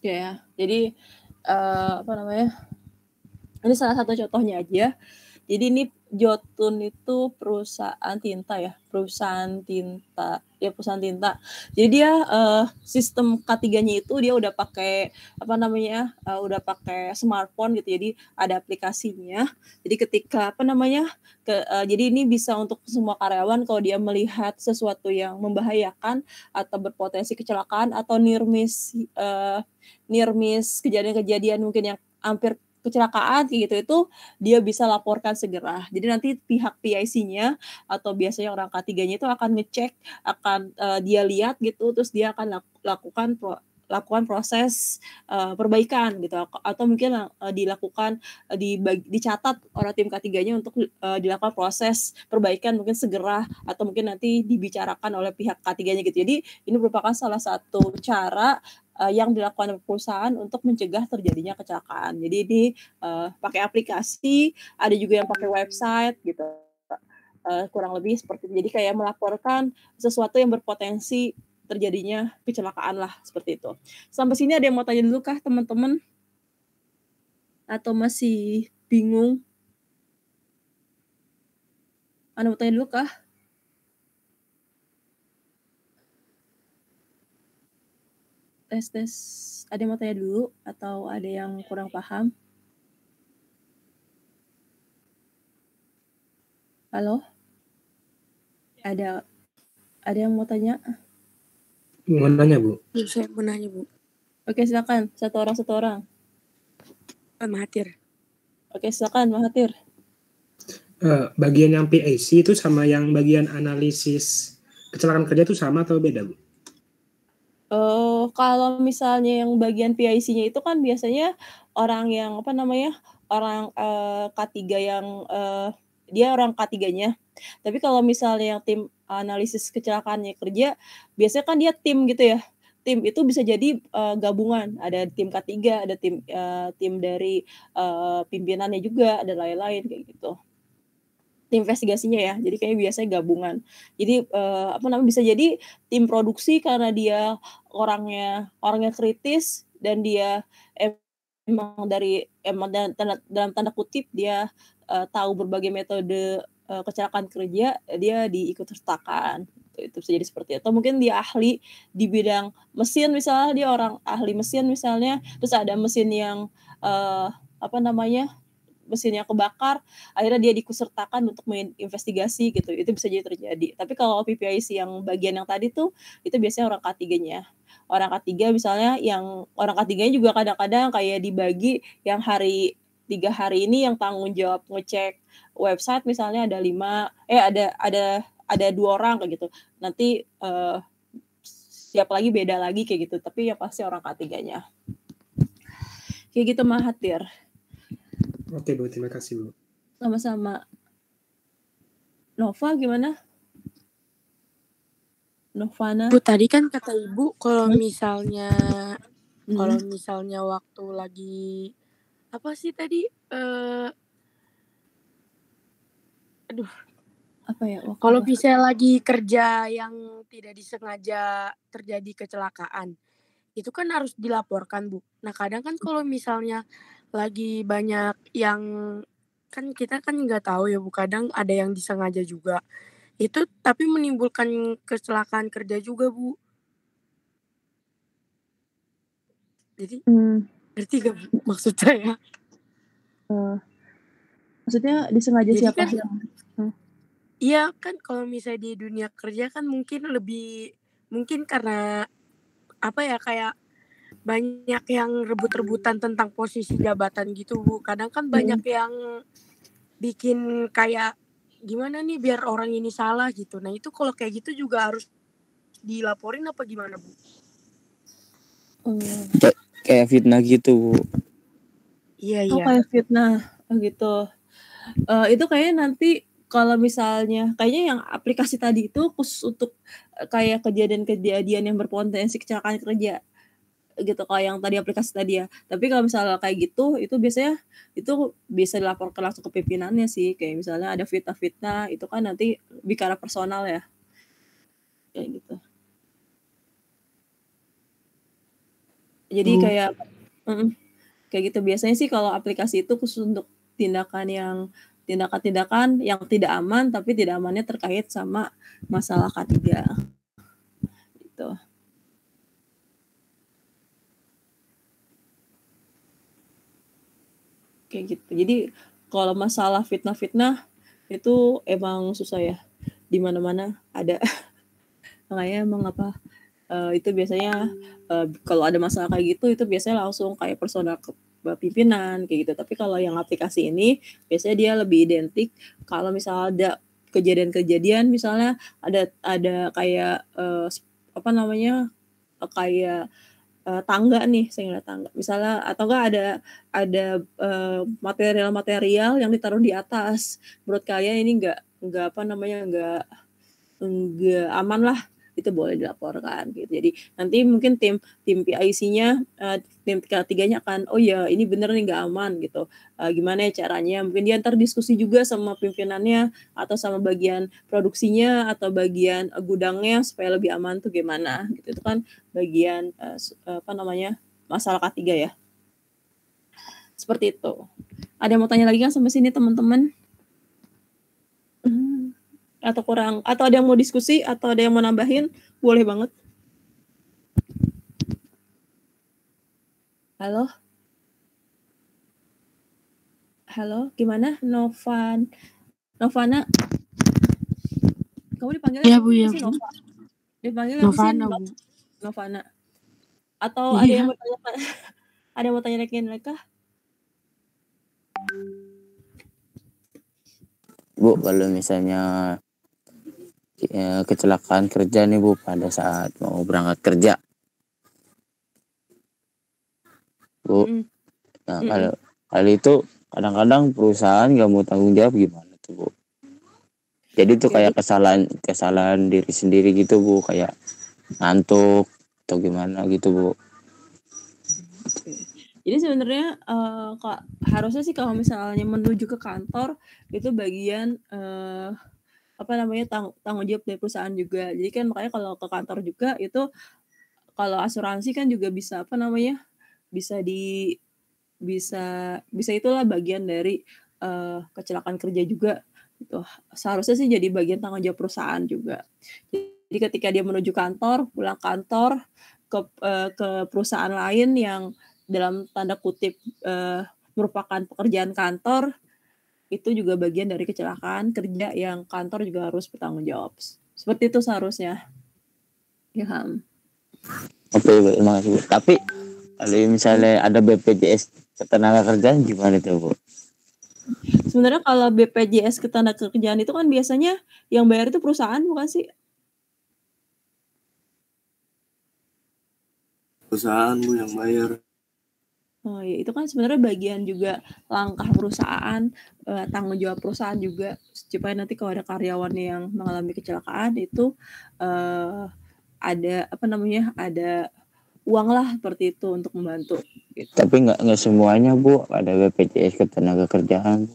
Ya, jadi apa namanya? Ini salah satu contohnya aja. Jadi ini Jotun itu perusahaan tinta ya, perusahaan tinta. Jadi dia sistem K3-nya itu dia udah pakai apa namanya? Udah pakai smartphone gitu. Jadi ada aplikasinya. Jadi ketika apa namanya? Jadi ini bisa untuk semua karyawan kalau dia melihat sesuatu yang membahayakan atau berpotensi kecelakaan atau near miss kejadian-kejadian mungkin yang hampir kecelakaan kayak gitu itu dia bisa laporkan segera. Jadi nanti pihak PIC-nya atau biasanya orang K3-nya itu akan ngecek, akan dia lihat gitu, terus dia akan lakukan proses perbaikan gitu atau mungkin dilakukan dicatat orang tim K3-nya untuk dilakukan proses perbaikan mungkin segera atau mungkin nanti dibicarakan oleh pihak K3-nya gitu. Jadi ini merupakan salah satu cara yang dilakukan perusahaan untuk mencegah terjadinya kecelakaan. Jadi ini pakai aplikasi, ada juga yang pakai website gitu. Kurang lebih seperti itu. Jadi kayak melaporkan sesuatu yang berpotensi terjadinya kecelakaan lah seperti itu. Sampai sini ada yang mau tanya dulu kah teman-teman? Atau masih bingung? Ada mau tanya dulu kah? Tes. Ada yang mau tanya dulu atau ada yang kurang paham? Halo? Ada yang mau tanya? Mau nanya, Bu? Saya mau nanya, Bu. Oke, silakan. Satu orang. Mahathir. Oke, silakan Mahathir. Bagian yang PIC itu sama yang bagian analisis kecelakaan kerja itu sama atau beda, Bu? Kalau misalnya yang bagian PIC-nya itu kan biasanya orang yang apa namanya, orang K3 yang dia orang K3-nya. Tapi kalau misalnya yang tim analisis kecelakaannya kerja, biasanya kan dia tim gitu ya. Tim itu bisa jadi gabungan, ada tim K3, ada tim dari pimpinannya juga, ada lain-lain kayak gitu. Tim investigasinya ya, jadi kayaknya biasanya gabungan. Jadi apa namanya, bisa jadi tim produksi karena dia orangnya kritis dan dia emang dalam tanda kutip dia tahu berbagai metode kecelakaan kerja, dia diikut sertakan. Itu bisa jadi seperti itu. Atau mungkin dia ahli di bidang mesin misalnya, dia orang ahli mesin misalnya, terus ada mesin yang apa namanya, mesinnya kebakar, akhirnya dia diikutsertakan untuk menginvestigasi gitu, itu bisa jadi terjadi. Tapi kalau PPIC yang bagian yang tadi tuh, itu biasanya orang K3-nya. Orang K3 misalnya yang orang K3-nya juga kadang-kadang kayak dibagi yang 3 hari ini yang tanggung jawab ngecek website misalnya ada 2 orang kayak gitu. Nanti siap lagi beda lagi kayak gitu, tapi ya pasti orang K3-nya. Kayak gitu Mahathir. Oke, Bu. Terima kasih, Bu. Sama-sama. Nova gimana? Novana. Bu, tadi kan kata Ibu kalau misalnya waktu lagi apa sih tadi? Apa ya? Kalau misalnya lagi kerja yang tidak disengaja terjadi kecelakaan, itu kan harus dilaporkan, Bu. Nah, kadang kan kalau misalnya lagi banyak yang kan kita kan nggak tahu ya, Bu. Kadang ada yang disengaja juga. Itu tapi menimbulkan kecelakaan kerja juga, Bu. Jadi ngerti gak, Bu, maksud saya? Maksudnya disengaja jadi siapa kan, yang? Iya kan kalau misalnya di dunia kerja kan mungkin karena apa ya, kayak banyak yang rebut-rebutan tentang posisi jabatan gitu, Bu. Kadang kan banyak yang bikin kayak gimana nih biar orang ini salah gitu. Nah itu kalau kayak gitu juga harus dilaporin apa gimana, Bu? Kayak fitnah gitu, Bu. Iya. Kayak fitnah gitu. Itu kayaknya nanti kalau misalnya kayaknya yang aplikasi tadi itu khusus untuk kayak kejadian-kejadian yang berpotensi kecelakaan kerja gitu, kalau yang tadi aplikasi tadi ya. Tapi kalau misalnya kayak gitu, itu biasanya itu bisa dilaporkan langsung ke pimpinannya sih. Kayak misalnya ada fitnah-fitnah, itu kan nanti bicara personal ya. Kayak gitu. Jadi kayak kayak gitu. Biasanya sih kalau aplikasi itu khusus untuk tindakan-tindakan yang tidak aman, tapi tidak amannya terkait sama masalah K3 gitu. Kayak gitu. Jadi kalau masalah fitnah-fitnah itu emang susah ya. Di mana-mana ada. Makanya emang itu biasanya kalau ada masalah kayak gitu itu biasanya langsung kayak personal ke pimpinan kayak gitu. Tapi kalau yang aplikasi ini biasanya dia lebih identik kalau misalnya ada kejadian-kejadian, misalnya ada kayak kayak tangga nih, saya ngeliat tangga misalnya, atau enggak ada material-material yang ditaruh di atas. Menurut kalian ini enggak aman lah, itu boleh dilaporkan gitu. Jadi nanti mungkin tim PIC-nya, tim K3-nya akan, oh ya ini bener nih nggak aman gitu. Gimana ya caranya? Mungkin dia ntar diskusi juga sama pimpinannya atau sama bagian produksinya atau bagian gudangnya supaya lebih aman tuh gimana gitu. Itu kan bagian masalah K3 ya. Seperti itu. Ada yang mau tanya lagi kan sampai sini teman-teman? Atau kurang, atau ada yang mau diskusi atau ada yang mau nambahin, boleh banget. Halo, gimana Novana? Kamu dipanggil ya Bu ya. Nova? Dipanggil Novana Bu. Novana. Atau ada yang mau tanya? Ada yang mau tanya lagi kah? Bu, kalau misalnya kecelakaan kerja nih Bu pada saat mau berangkat kerja, Bu. Nah, kalau itu kadang-kadang perusahaan nggak mau tanggung jawab, gimana tuh Bu? Jadi tuh kayak kesalahan diri sendiri gitu Bu, kayak ngantuk atau gimana gitu Bu. Jadi sebenarnya harusnya sih kalau misalnya menuju ke kantor itu bagian tanggung jawab dari perusahaan juga. Jadi kan makanya kalau ke kantor juga itu kalau asuransi kan juga bisa bisa itulah bagian dari kecelakaan kerja juga gitu. Seharusnya sih jadi bagian tanggung jawab perusahaan juga. Jadi ketika dia menuju kantor, pulang kantor ke perusahaan lain yang dalam tanda kutip merupakan pekerjaan kantor, itu juga bagian dari kecelakaan kerja yang kantor juga harus bertanggung jawab. Seperti itu seharusnya. Ilham. Oke, terima kasih Bu. Tapi kalau misalnya ada BPJS Ketenagakerjaan gimana tuh Bu? Sebenarnya kalau BPJS Ketenagakerjaan itu kan biasanya yang bayar itu perusahaan, bukan sih? Perusahaan Bu yang bayar. Oh ya, itu kan sebenarnya bagian juga langkah perusahaan, tanggung jawab perusahaan juga supaya nanti kalau ada karyawan yang mengalami kecelakaan itu ada ada uang lah seperti itu untuk membantu. Gitu. Tapi nggak semuanya Bu ada BPJS Ketenagakerjaan.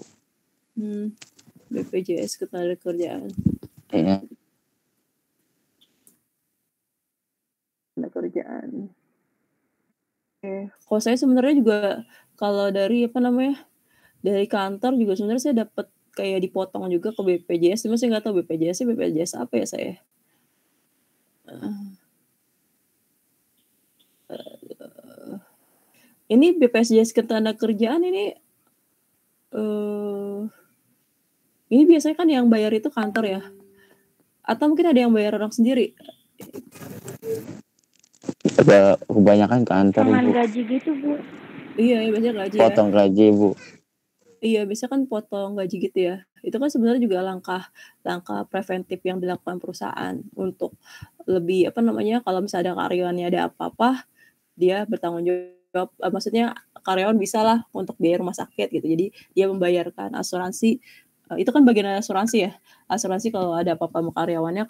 BPJS Ketenagakerjaan. Iya. Ketenagakerjaan. Kalau saya sebenarnya juga kalau dari dari kantor juga sebenarnya saya dapat kayak dipotong juga ke BPJS, cuma saya nggak tahu BPJS apa ya saya. Ini BPJS Ketenagakerjaan ini biasanya kan yang bayar itu kantor ya? Atau mungkin ada yang bayar orang sendiri? Kebanyakan kantor Potongan Bu. gaji gitu Bu. Iya, biasanya gaji potong gaji Bu. Iya, biasanya kan potong gaji gitu ya. Itu kan sebenarnya juga langkah preventif yang dilakukan perusahaan untuk lebih kalau misalnya ada karyawannya ada apa-apa, dia bertanggung jawab, maksudnya karyawan bisalah untuk biaya rumah sakit gitu. Jadi dia membayarkan asuransi, itu kan bagian asuransi ya. Asuransi kalau ada apa-apa sama karyawannya,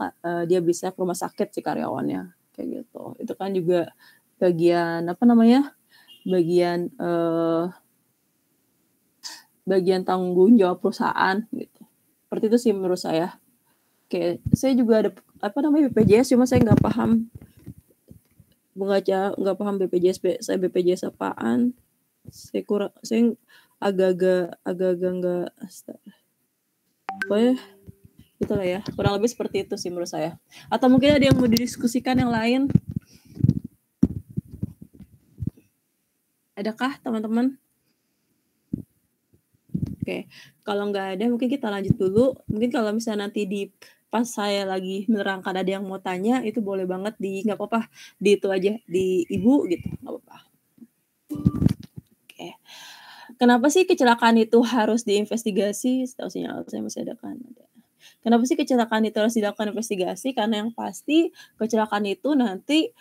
dia bisa ke rumah sakit si karyawannya kayak gitu. Itu kan juga bagian bagian tanggung jawab perusahaan gitu. Seperti itu sih menurut saya. Kayak saya juga ada BPJS, cuma saya nggak paham nggak paham BPJS. Saya BPJS apaan? Saya agak-agak nggak. Pokoknya itulah ya, kurang lebih seperti itu sih menurut saya. Atau mungkin ada yang mau didiskusikan yang lain? Adakah teman-teman? Oke, kalau nggak ada mungkin kita lanjut dulu. Mungkin kalau misalnya nanti pas saya lagi menerangkan ada yang mau tanya, itu boleh banget nggak apa-apa, di itu aja, di ibu gitu, nggak apa-apa. Oke. Kenapa sih kecelakaan itu harus diinvestigasi? Setahu saya masih ada kan. Kenapa sih kecelakaan itu harus dilakukan investigasi? Karena yang pasti kecelakaan itu nanti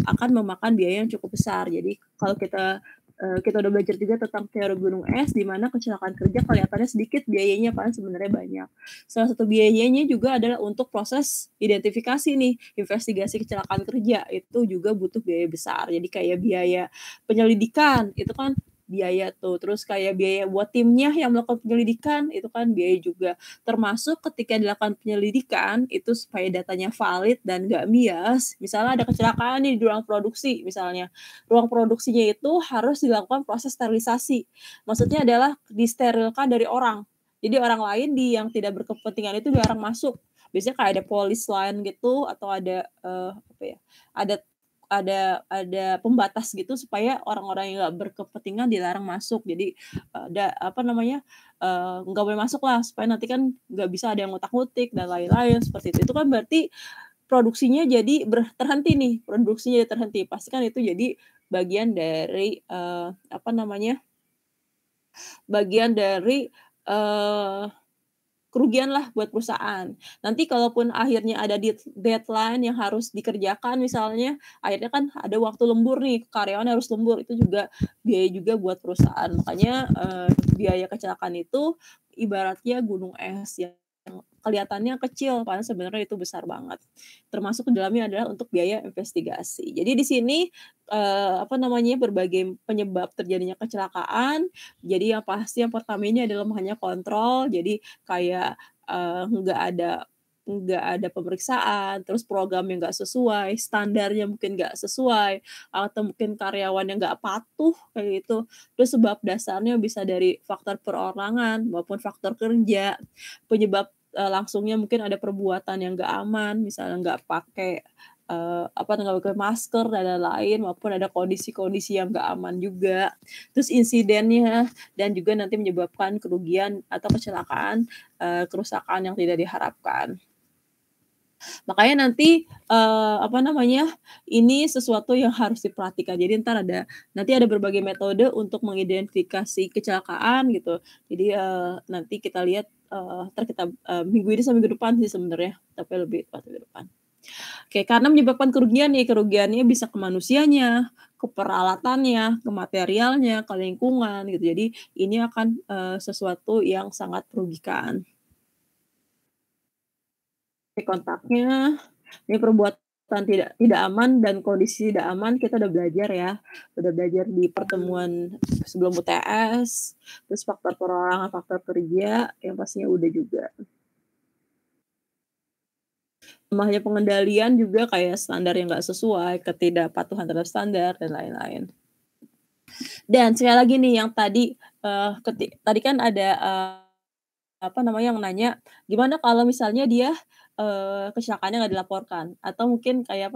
akan memakan biaya yang cukup besar. Jadi kalau kita udah belajar juga tentang teori gunung es, di mana kecelakaan kerja kelihatannya sedikit, biayanya kan sebenarnya banyak. Salah satu biayanya juga adalah untuk proses identifikasi nih, investigasi kecelakaan kerja itu juga butuh biaya besar. Jadi kayak biaya penyelidikan itu kan biaya tuh, terus kayak biaya buat timnya yang melakukan penyelidikan itu kan biaya juga, termasuk ketika dilakukan penyelidikan itu supaya datanya valid dan gak bias. Misalnya ada kecelakaan nih di ruang produksi, misalnya ruang produksinya itu harus dilakukan proses sterilisasi, maksudnya adalah disterilkan dari orang, jadi orang lain yang tidak berkepentingan itu dilarang masuk. Biasanya kayak ada polis lain gitu, atau ada ada pembatas gitu supaya orang-orang yang nggak berkepentingan dilarang masuk. Jadi ada nggak boleh masuk lah, supaya nanti kan nggak bisa ada yang ngutak-ngutik dan lain-lain seperti itu. Itu kan berarti produksinya jadi terhenti nih, produksinya terhenti. Pasti kan itu jadi bagian dari bagian dari kerugian lah buat perusahaan. Nanti kalaupun akhirnya ada deadline yang harus dikerjakan misalnya, akhirnya kan ada waktu lembur nih, karyawan harus lembur, itu juga biaya juga buat perusahaan. Makanya biaya kecelakaan itu ibaratnya gunung es yang kelihatannya kecil, padahal sebenarnya itu besar banget. Termasuk di dalamnya adalah untuk biaya investigasi. Jadi di sini berbagai penyebab terjadinya kecelakaan. Jadi yang pasti yang pertama ini adalah hanya kontrol. Jadi kayak nggak ada pemeriksaan, terus programnya nggak sesuai, standarnya mungkin nggak sesuai, atau mungkin karyawannya nggak patuh kayak gitu. Terus sebab dasarnya bisa dari faktor perorangan maupun faktor kerja. Penyebab langsungnya mungkin ada perbuatan yang nggak aman, misalnya nggak pakai nggak pakai masker dan lain-lain, maupun ada kondisi-kondisi yang nggak aman juga. Terus insidennya dan juga nanti menyebabkan kerugian atau kecelakaan, kerusakan yang tidak diharapkan. Makanya nanti ini sesuatu yang harus diperhatikan. Jadi nanti ada berbagai metode untuk mengidentifikasi kecelakaan gitu. Jadi nanti kita lihat kita minggu ini sama minggu depan sih sebenarnya, tapi lebih minggu depan. Oke, karena menyebabkan kerugiannya bisa ke manusianya, ke peralatannya, ke materialnya, ke lingkungan gitu. Jadi ini akan sesuatu yang sangat merugikan. Kontaknya, ini perbuatan tidak aman dan kondisi tidak aman, kita udah belajar di pertemuan sebelum UTS, terus faktor perorangan, faktor kerja, yang pastinya udah juga. Lemahnya pengendalian juga kayak standar yang nggak sesuai, ketidakpatuhan terhadap standar, dan lain-lain. Dan sekali lagi nih yang tadi kan ada yang nanya, gimana kalau misalnya dia kecelakaannya nggak dilaporkan, atau mungkin kayak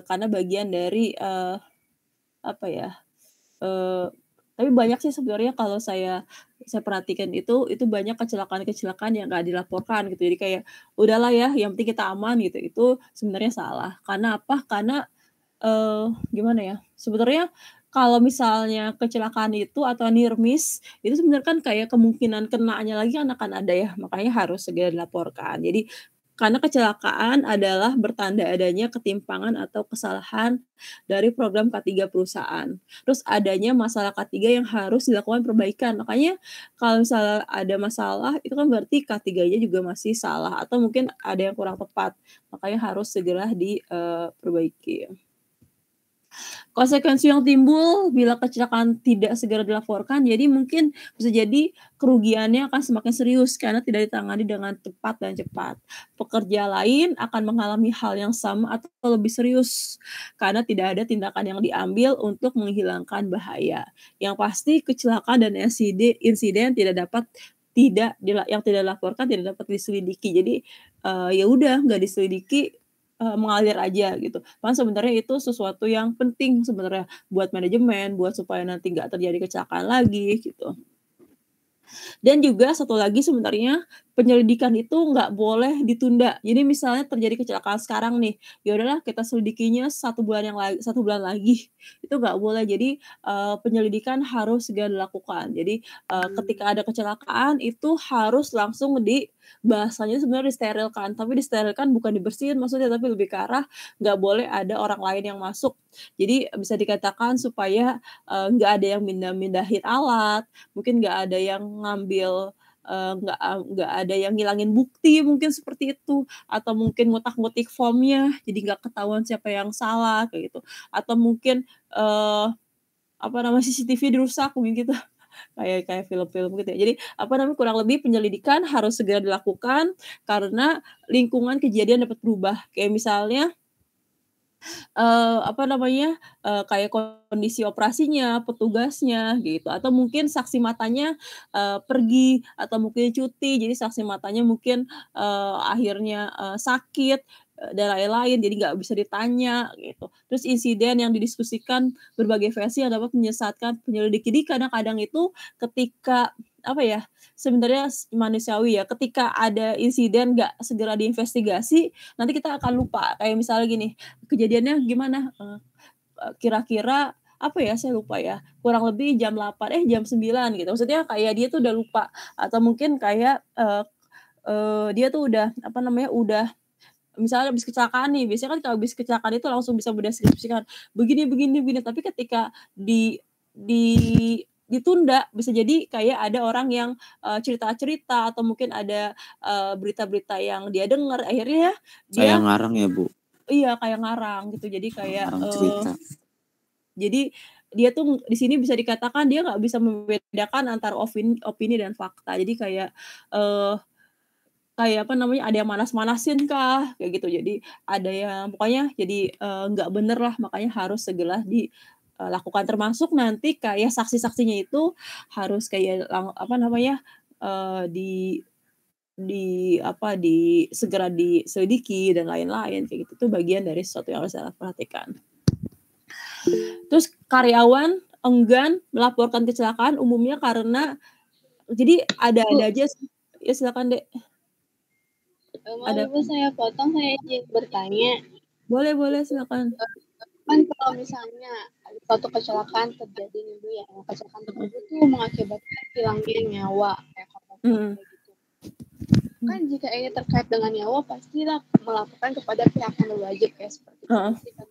karena bagian dari tapi banyak sih sebenarnya kalau saya perhatikan itu banyak kecelakaan yang nggak dilaporkan gitu. Jadi kayak udahlah ya, yang penting kita aman gitu. Itu sebenarnya salah. Karena apa? Karena gimana ya? Sebenarnya kalau misalnya kecelakaan itu atau near miss itu sebenarnya kan kayak kemungkinan kenanya lagi akan ada ya. Makanya harus segera dilaporkan. Jadi karena kecelakaan adalah bertanda adanya ketimpangan atau kesalahan dari program K3 perusahaan. Terus adanya masalah K3 yang harus dilakukan perbaikan. Makanya kalau misalnya ada masalah, itu kan berarti K3-nya juga masih salah atau mungkin ada yang kurang tepat. Makanya harus segera diperbaiki. Konsekuensi yang timbul bila kecelakaan tidak segera dilaporkan, jadi mungkin bisa jadi kerugiannya akan semakin serius karena tidak ditangani dengan tepat dan cepat. Pekerja lain akan mengalami hal yang sama atau lebih serius karena tidak ada tindakan yang diambil untuk menghilangkan bahaya. Yang pasti kecelakaan dan insiden yang tidak dilaporkan tidak dapat diselidiki. Jadi ya udah nggak diselidiki, mengalir aja gitu. Kan sebenarnya itu sesuatu yang penting sebenarnya buat manajemen, buat supaya nanti nggak terjadi kecelakaan lagi gitu. Dan juga satu lagi sebenarnya penyelidikan itu nggak boleh ditunda. Jadi misalnya terjadi kecelakaan sekarang nih, ya udahlah kita selidikinya 1 bulan lagi, itu nggak boleh. Jadi, penyelidikan harus segera dilakukan. Jadi, ketika ada kecelakaan itu harus langsung bahasanya sebenarnya disterilkan, tapi disterilkan bukan dibersihin maksudnya, tapi lebih ke arah nggak boleh ada orang lain yang masuk. Jadi bisa dikatakan supaya, nggak ada yang mindahin alat, mungkin nggak ada yang ngambil, nggak ada yang ngilangin bukti mungkin seperti itu, atau mungkin ngutak-ngutik formnya jadi nggak ketahuan siapa yang salah kayak gitu, atau mungkin, CCTV dirusak mungkin gitu, kayak film-film gitu ya. Jadi kurang lebih penyelidikan harus segera dilakukan karena lingkungan kejadian dapat berubah. Kayak misalnya kayak kondisi operasinya, petugasnya gitu, atau mungkin saksi matanya, pergi atau mungkin cuti, jadi saksi matanya mungkin, akhirnya, sakit, dan lain-lain, jadi nggak bisa ditanya gitu. Terus insiden yang didiskusikan berbagai versi yang dapat menyesatkan penyelidik. Jadi kadang-kadang itu ketika, sebenarnya manusiawi ya, ketika ada insiden nggak segera diinvestigasi, nanti kita akan lupa. Kayak misalnya gini, kejadiannya gimana, kira-kira saya lupa ya, kurang lebih jam 9 gitu. Maksudnya kayak dia tuh udah lupa atau mungkin kayak, dia tuh udah udah misalnya habis kecelakaan nih, biasanya kan kalau habis kecelakaan itu langsung bisa mendeskripsikan, begini begini begini, tapi ketika ditunda, bisa jadi kayak ada orang yang, cerita-cerita atau mungkin ada, berita-berita yang dia dengar, akhirnya Kayak dia ngarang ya, Bu? iya, kayak ngarang gitu. Jadi kayak, Ngarang cerita. jadi dia tuh di sini bisa dikatakan dia nggak bisa membedakan antara opini dan fakta. Jadi kayak, ada yang manas-manasin kah, kayak gitu. Jadi ada yang pokoknya jadi, nggak bener lah, makanya harus segera dilakukan. Termasuk nanti kayak saksi-saksinya itu harus kayak di segera diselidiki dan lain-lain, kayak gitu. Itu bagian dari sesuatu yang harus saya perhatikan. Terus karyawan enggan melaporkan kecelakaan umumnya karena jadi ada-ada aja sih. Ya silakan, Dek. Maaf Ibu saya potong, saya izin bertanya. Boleh silakan. Kan kalau misalnya suatu kecelakaan terjadi nih Bu ya, kecelakaan tersebut tuh mengakibatkan hilangnya nyawa kayak korban kayak gitu. Kan jika ini terkait dengan nyawa pastilah melaporkan kepada pihak yang berwajib ya seperti polisi kan.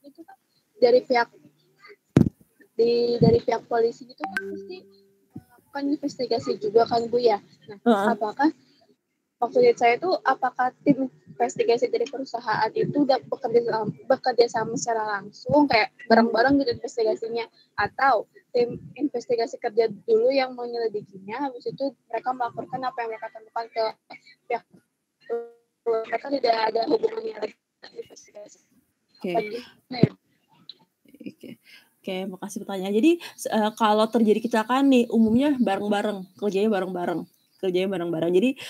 Itu kan dari pihak polisi itu kan pasti melakukan investigasi juga kan Bu ya. Nah, apakah maksud saya itu apakah tim investigasi dari perusahaan itu udah bekerja sama secara langsung kayak bareng-bareng gitu investigasinya, atau tim investigasi kerja dulu yang menyelidikinya, habis itu mereka melaporkan apa yang mereka temukan ke pihak mereka, tidak ada hubungannya lagi dengan investigasi. Oke, makasih pertanyaan. Jadi kalau terjadi kecelakaan nih umumnya kerjanya bareng-bareng. Jadi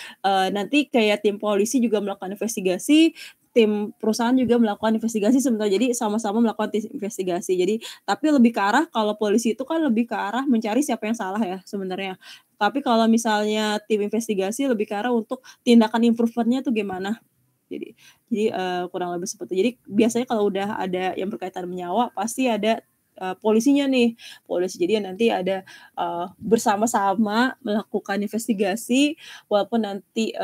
nanti kayak tim polisi juga melakukan investigasi, tim perusahaan juga melakukan investigasi sebenarnya. Jadi sama-sama melakukan investigasi. Jadi tapi lebih ke arah kalau polisi itu kan lebih ke arah mencari siapa yang salah ya sebenarnya. Tapi kalau misalnya tim investigasi lebih ke arah untuk tindakan improvement-nya tuh gimana. Jadi kurang lebih seperti itu. Jadi biasanya kalau udah ada yang berkaitan dengan nyawa pasti ada polisinya nih. Jadi nanti ada bersama-sama melakukan investigasi walaupun nanti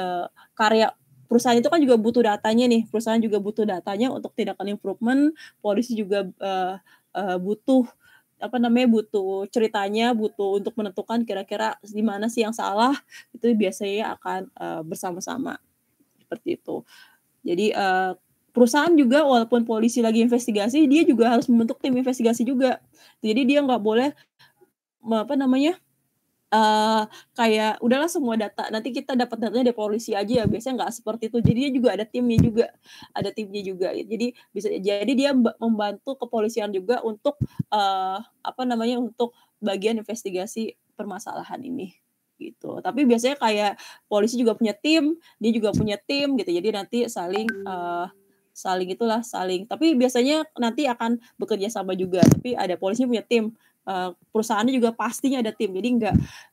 perusahaan itu kan juga butuh datanya nih. Perusahaan juga butuh datanya untuk tindakan improvement, polisi juga butuh butuh ceritanya, butuh untuk menentukan kira-kira di mana sih yang salah. Itu biasanya akan bersama-sama seperti itu. Jadi perusahaan juga walaupun polisi lagi investigasi, dia juga harus membentuk tim investigasi juga. Jadi dia nggak boleh kayak udahlah semua data nanti kita dapat datanya dari polisi aja ya, biasanya nggak seperti itu. Jadi dia juga ada timnya juga. Jadi dia membantu kepolisian juga untuk untuk bagian investigasi permasalahan ini gitu. Tapi biasanya kayak polisi juga punya tim, dia juga punya tim gitu. Jadi nanti saling tapi biasanya nanti akan bekerja sama juga. Tapi ada polisinya punya tim, perusahaannya juga pastinya ada tim. Jadi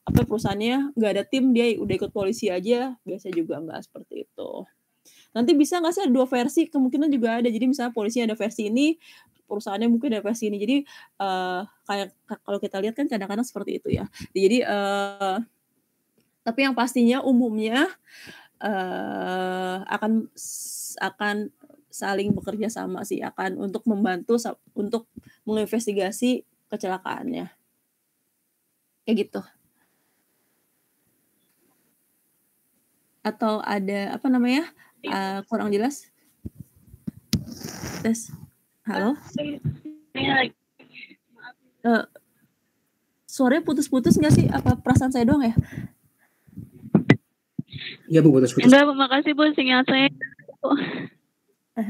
perusahaannya nggak ada tim, dia udah ikut polisi aja, biasanya juga nggak seperti itu. Nanti bisa nggak sih ada 2 versi? Kemungkinan juga ada. Jadi misalnya polisinya ada versi ini, perusahaannya mungkin ada versi ini. Jadi kayak kalau kita lihat kan kadang-kadang seperti itu ya. Jadi tapi yang pastinya umumnya akan saling bekerja sama sih, akan untuk membantu untuk menginvestigasi kecelakaannya. Kayak gitu. Atau ada kurang jelas? Tes. Halo? Suaranya putus-putus nggak sih? Apa perasaan saya doang ya? Iya Bu, putus-putus. Enggak, makasih Bu, sinyal saya.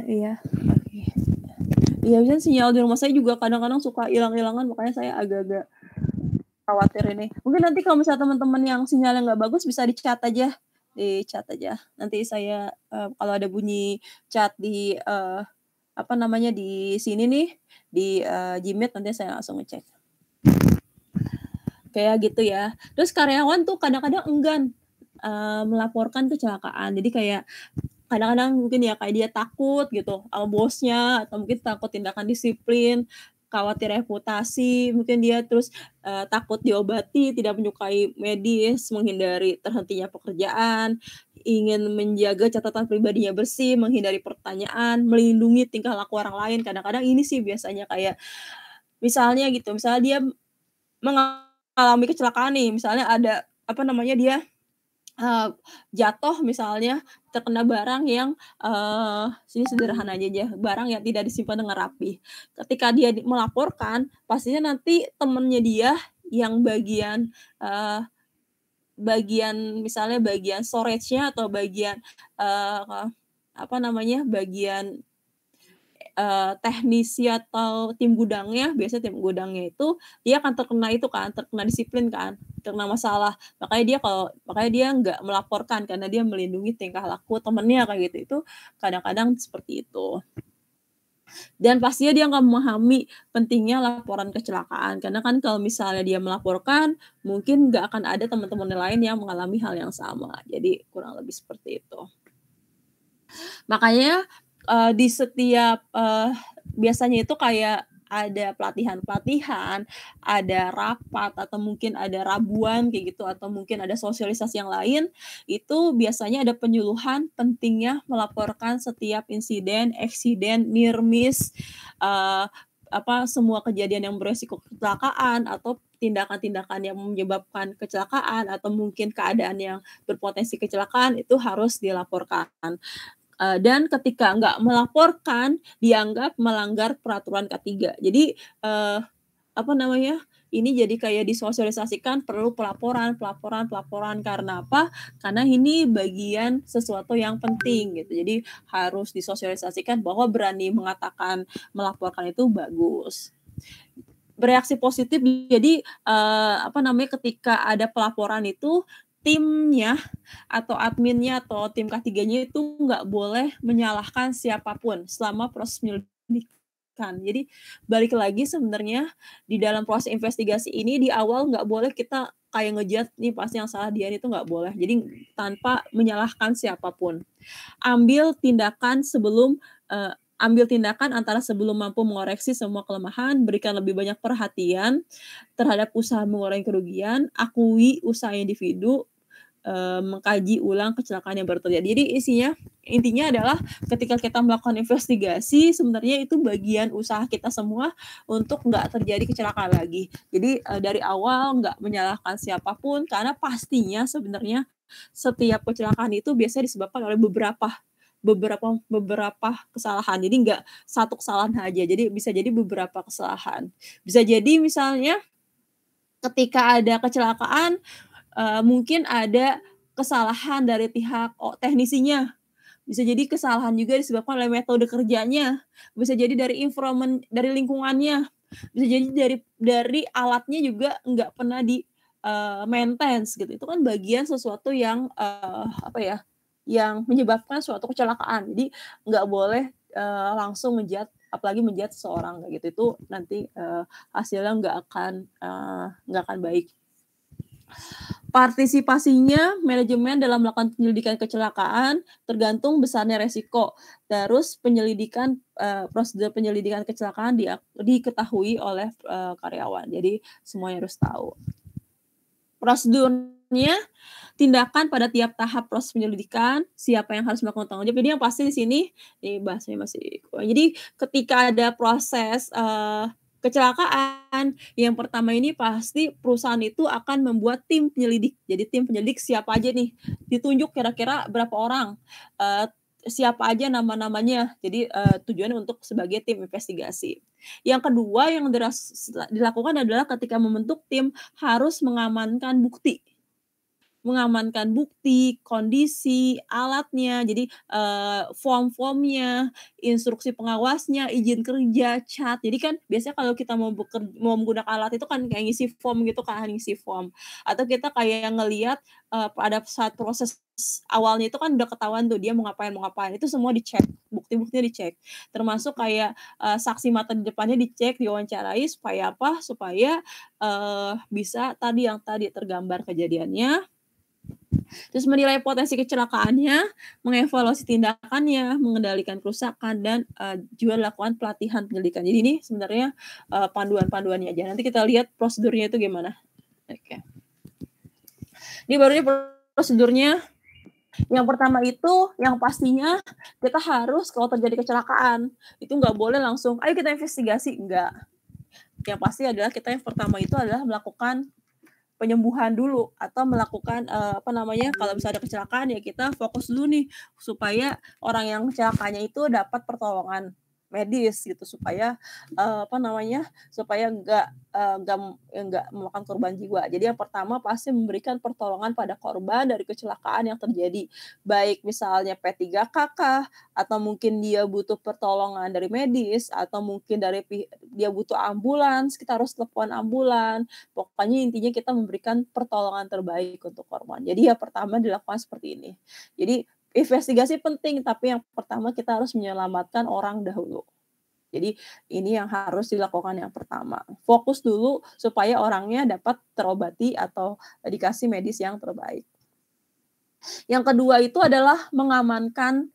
Iya. Oke. Iya, misalnya sinyal di rumah saya juga kadang-kadang suka hilang-hilangan, makanya saya agak-agak khawatir ini. Mungkin nanti kalau misalnya teman-teman yang sinyalnya nggak bagus bisa di chat aja. Nanti saya kalau ada bunyi chat di di sini nih di Gmeet, nanti saya langsung ngecek. Kayak gitu ya. Terus karyawan tuh kadang-kadang enggan melaporkan kecelakaan. Jadi kayak kadang-kadang mungkin ya kayak dia takut gitu sama bosnya, atau mungkin takut tindakan disiplin, khawatir reputasi, mungkin dia terus takut diobati, tidak menyukai medis, menghindari terhentinya pekerjaan, ingin menjaga catatan pribadinya bersih, menghindari pertanyaan, melindungi tingkah laku orang lain. Kadang-kadang ini sih biasanya kayak misalnya dia mengalami kecelakaan nih, misalnya ada dia jatuh misalnya, terkena barang yang sini sederhana aja, barang yang tidak disimpan dengan rapi. Ketika dia melaporkan, pastinya nanti temennya dia yang bagian misalnya bagian storage-nya atau bagian bagian teknisi atau tim gudangnya, biasanya tim gudangnya itu dia akan terkena disiplin kan, terkena masalah. Makanya dia nggak melaporkan karena dia melindungi tingkah laku temennya kayak gitu. Itu kadang-kadang seperti itu. Dan pastinya dia nggak memahami pentingnya laporan kecelakaan, karena kan kalau misalnya dia melaporkan, mungkin nggak akan ada teman-teman lain yang mengalami hal yang sama. Jadi kurang lebih seperti itu. Makanya di setiap biasanya itu kayak ada pelatihan, ada rapat, atau mungkin ada rabuan kayak gitu, atau mungkin ada sosialisasi yang lain, itu biasanya ada penyuluhan pentingnya melaporkan setiap insiden, eksiden, near miss, semua kejadian yang beresiko kecelakaan atau tindakan-tindakan yang menyebabkan kecelakaan atau mungkin keadaan yang berpotensi kecelakaan itu harus dilaporkan. Dan ketika nggak melaporkan dianggap melanggar peraturan K3. Jadi ini jadi kayak disosialisasikan perlu pelaporan karena apa? Karena ini bagian sesuatu yang penting gitu. Jadi harus disosialisasikan bahwa berani mengatakan melaporkan itu bagus. Bereaksi positif, jadi ketika ada pelaporan itu timnya atau adminnya atau tim K3-nya itu nggak boleh menyalahkan siapapun selama proses penyelidikan. Jadi balik lagi sebenarnya di dalam proses investigasi ini di awal nggak boleh kita kayak ngejudge nih pasti yang salah dia, itu nggak boleh. Jadi tanpa menyalahkan siapapun. Ambil tindakan antara sebelum mampu mengoreksi semua kelemahan, berikan lebih banyak perhatian terhadap usaha mengurangi kerugian, akui usaha individu, mengkaji ulang kecelakaan yang baru terjadi. Jadi intinya adalah ketika kita melakukan investigasi, sebenarnya itu bagian usaha kita semua untuk nggak terjadi kecelakaan lagi. Jadi dari awal nggak menyalahkan siapapun, karena pastinya sebenarnya setiap kecelakaan itu biasanya disebabkan oleh beberapa beberapa kesalahan. Jadi nggak satu kesalahan aja. Jadi bisa jadi beberapa kesalahan. Bisa jadi misalnya ketika ada kecelakaan mungkin ada kesalahan dari pihak teknisinya. Bisa jadi kesalahan juga disebabkan oleh metode kerjanya. Bisa jadi dari environment, dari lingkungannya. Bisa jadi dari alatnya juga nggak pernah di maintenance gitu. Itu kan bagian sesuatu yang yang menyebabkan suatu kecelakaan. Jadi nggak boleh langsung apalagi menjudge seseorang kayak gitu. Itu nanti hasilnya nggak akan baik. Partisipasinya manajemen dalam melakukan penyelidikan kecelakaan tergantung besarnya resiko. Terus prosedur penyelidikan kecelakaan diketahui oleh karyawan. Jadi semuanya harus tahu. Prosedurnya, tindakan pada tiap tahap proses penyelidikan, siapa yang harus melakukan tanggung jawab. Jadi yang pasti di sini, ini bahasanya masih. Jadi ketika ada proses kecelakaan, yang pertama ini pasti perusahaan itu akan membuat tim penyelidik. Jadi tim penyelidik siapa aja nih, ditunjuk kira-kira berapa orang, siapa aja nama-namanya. Jadi tujuannya untuk sebagai tim investigasi. Yang kedua yang dilakukan adalah ketika membentuk tim harus mengamankan bukti, kondisi, alatnya, jadi form-formnya, instruksi pengawasnya, izin kerja, cat. Jadi kan biasanya kalau kita mau menggunakan alat itu kan kayak ngisi form gitu kan, Atau kita kayak ngelihat pada saat proses awalnya itu kan udah ketahuan tuh dia mau ngapain. Itu semua dicek, bukti-buktinya dicek. Termasuk kayak saksi mata di depannya dicek, diwawancarai supaya apa? Supaya bisa yang tadi tergambar kejadiannya. Terus menilai potensi kecelakaannya, mengevaluasi tindakannya, mengendalikan kerusakan, dan juga lakukan pelatihan penyelidikan. Jadi ini sebenarnya panduan-panduannya aja. Nanti kita lihat prosedurnya itu gimana. Oke. Ini barunya prosedurnya. Yang pertama itu, yang pastinya kita harus kalau terjadi kecelakaan, itu nggak boleh langsung, ayo kita investigasi. Enggak. Yang pasti adalah kita yang pertama itu adalah melakukan penyembuhan dulu atau melakukan kalau misalnya ada kecelakaan ya kita fokus dulu nih supaya orang yang kecelakaannya itu dapat pertolongan medis gitu supaya supaya enggak memakan korban jiwa. Jadi yang pertama pasti memberikan pertolongan pada korban dari kecelakaan yang terjadi, baik misalnya P3K atau mungkin dia butuh pertolongan dari medis atau mungkin dia butuh ambulans, kita harus telepon ambulans. Pokoknya intinya kita memberikan pertolongan terbaik untuk korban. Jadi yang pertama dilakukan seperti ini. Jadi investigasi penting, tapi yang pertama kita harus menyelamatkan orang dahulu. Jadi ini yang harus dilakukan yang pertama. Fokus dulu supaya orangnya dapat terobati atau dikasih medis yang terbaik. Yang kedua itu adalah mengamankan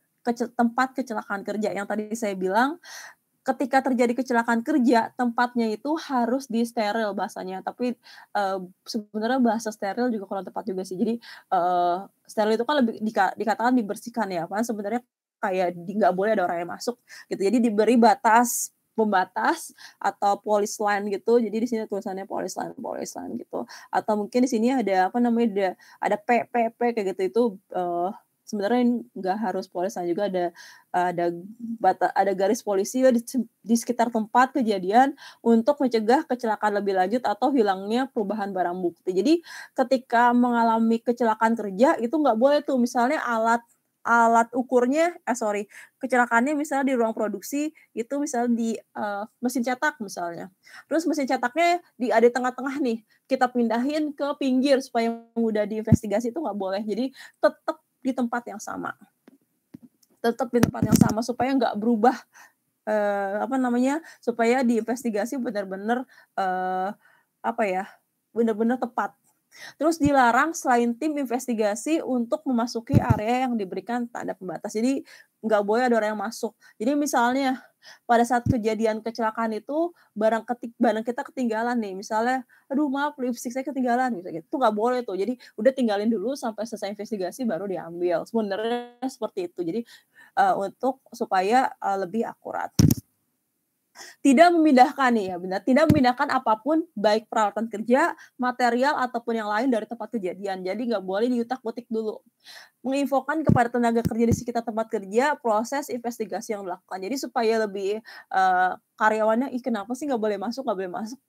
tempat kecelakaan kerja. Yang tadi saya bilang, ketika terjadi kecelakaan kerja, tempatnya itu harus disteril bahasanya. Tapi sebenarnya bahasa steril juga kurang tepat juga sih. Jadi steril itu kan lebih dikatakan dibersihkan ya. Karena sebenarnya kayak nggak boleh ada orang yang masuk gitu. Jadi diberi pembatas atau police line gitu. Jadi di sini tulisannya police line gitu. Atau mungkin di sini ada ada PPP kayak gitu. Itu sebenarnya nggak harus police line juga, ada garis polisi di sekitar tempat kejadian untuk mencegah kecelakaan lebih lanjut atau hilangnya perubahan barang bukti. Jadi ketika mengalami kecelakaan kerja itu nggak boleh tuh misalnya alat ukurnya kecelakaannya misalnya di ruang produksi itu misalnya di mesin cetak misalnya. Terus mesin cetaknya ada di tengah-tengah nih, kita pindahin ke pinggir supaya mudah diinvestigasi, itu nggak boleh. Jadi tetap di tempat yang sama. Supaya nggak berubah supaya diinvestigasi benar-benar benar-benar tepat. Terus dilarang selain tim investigasi untuk memasuki area yang diberikan tanda pembatas. Jadi nggak boleh ada orang yang masuk. Jadi misalnya pada saat kejadian kecelakaan itu barang kita ketinggalan nih. Misalnya, aduh maaf lipstick saya ketinggalan gitu. Itu nggak boleh tuh. Jadi udah tinggalin dulu sampai selesai investigasi baru diambil. Sebenarnya seperti itu. Jadi untuk supaya lebih akurat. Tidak memindahkan nih ya, benar, tidak memindahkan apapun baik peralatan kerja, material, ataupun yang lain dari tempat kejadian. Jadi nggak boleh diutak-utik dulu. Menginfokan kepada tenaga kerja di sekitar tempat kerja proses investigasi yang dilakukan. Jadi supaya lebih, karyawannya, "Ih kenapa sih nggak boleh masuk,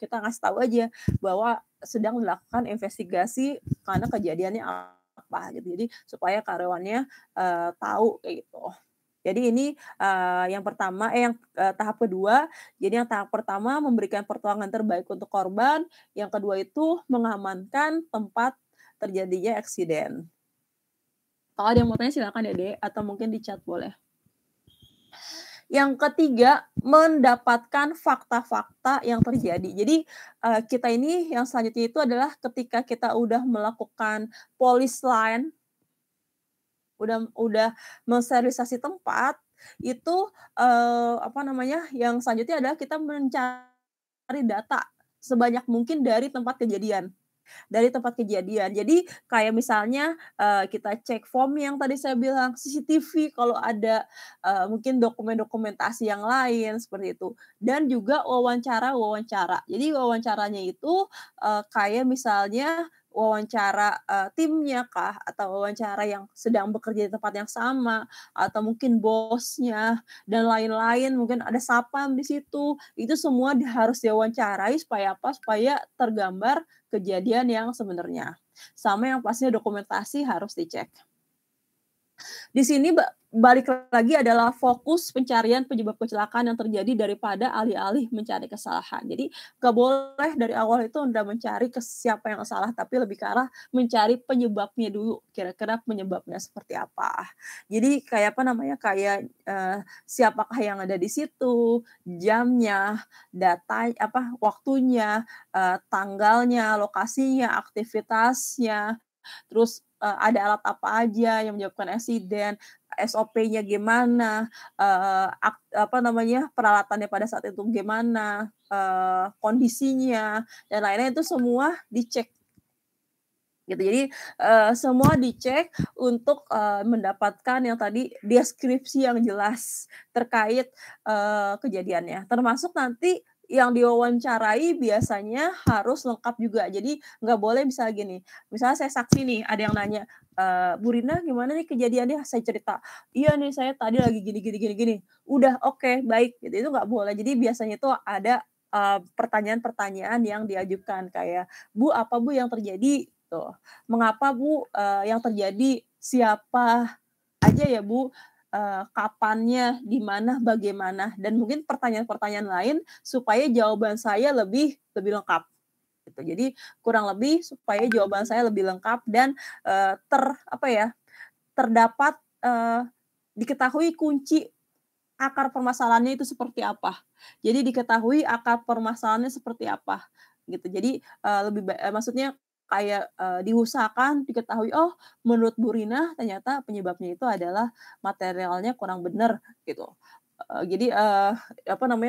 kita ngasih tahu aja bahwa sedang dilakukan investigasi karena kejadiannya apa gitu. Jadi supaya karyawannya, tahu kayak gitu. Jadi ini, yang pertama tahap kedua, jadi yang tahap pertama memberikan pertolongan terbaik untuk korban, yang kedua itu mengamankan tempat terjadinya eksiden. Kalau ada yang mau tanya silakan ya, Dek, atau mungkin di chat boleh. Yang ketiga, mendapatkan fakta-fakta yang terjadi. Jadi, kita ini yang selanjutnya itu adalah ketika kita udah melakukan police line, udah mensterilisasi tempat, itu, yang selanjutnya adalah kita mencari data sebanyak mungkin dari tempat kejadian. Jadi kayak misalnya, kita cek form yang tadi saya bilang, CCTV kalau ada, mungkin dokumentasi yang lain seperti itu, dan juga wawancara. Jadi wawancaranya itu, kayak misalnya wawancara, timnya kah, atau wawancara yang sedang bekerja di tempat yang sama, atau mungkin bosnya, dan lain-lain, mungkin ada satpam di situ. Itu semua harus diwawancarai supaya apa? Supaya tergambar kejadian yang sebenarnya. Sama yang pastinya dokumentasi harus dicek. Di sini balik lagi adalah fokus pencarian penyebab kecelakaan yang terjadi daripada alih-alih mencari kesalahan. Jadi nggak boleh dari awal itu udah mencari siapa yang salah, tapi lebih ke arah mencari penyebabnya dulu. Kira-kira penyebabnya seperti apa. Jadi kayak siapakah yang ada di situ, jamnya, waktunya, tanggalnya, lokasinya, aktivitasnya, terus ada alat apa aja yang menyebabkan eksiden, SOP-nya gimana, peralatannya pada saat itu gimana, kondisinya, dan lain-lain itu semua dicek. Gitu. Jadi, semua dicek untuk, mendapatkan yang tadi deskripsi yang jelas terkait, kejadiannya. Termasuk nanti yang diwawancarai biasanya harus lengkap juga. Jadi nggak boleh misalnya gini, misalnya saya saksi nih, ada yang nanya, "Bu Rina gimana nih kejadiannya?" Saya cerita, "Iya nih saya tadi lagi gini." Udah, oke, baik, gitu. Itu nggak boleh. Jadi biasanya itu ada, pertanyaan-pertanyaan yang diajukan kayak, "Bu, apa Bu yang terjadi?" Tuh. "Mengapa Bu, yang terjadi? Siapa aja ya Bu? Kapannya, di mana, bagaimana?" Dan mungkin pertanyaan-pertanyaan lain supaya jawaban saya lebih lengkap, gitu. Jadi kurang lebih supaya jawaban saya lebih lengkap dan, terdapat, diketahui kunci akar permasalahannya itu seperti apa. Jadi diketahui akar permasalahannya seperti apa, gitu. Jadi, maksudnya kayak, diusahakan diketahui, oh menurut Bu Rina ternyata penyebabnya itu adalah materialnya kurang benar gitu. Jadi,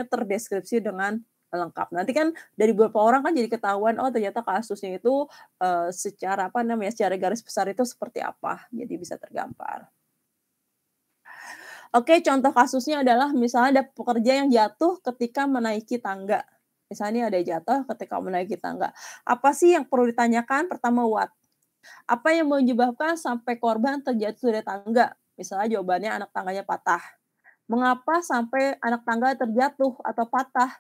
terdeskripsi dengan lengkap. Nanti kan dari beberapa orang kan jadi ketahuan, oh ternyata kasusnya itu, secara garis besar itu seperti apa, jadi bisa tergambar. Oke, contoh kasusnya adalah misalnya ada pekerja yang jatuh ketika menaiki tangga. Misalnya ada jatuh ketika menaiki tangga. Apa sih yang perlu ditanyakan? Pertama, what? Apa yang menyebabkan sampai korban terjatuh dari tangga? Misalnya jawabannya anak tangganya patah. Mengapa sampai anak tangga terjatuh atau patah?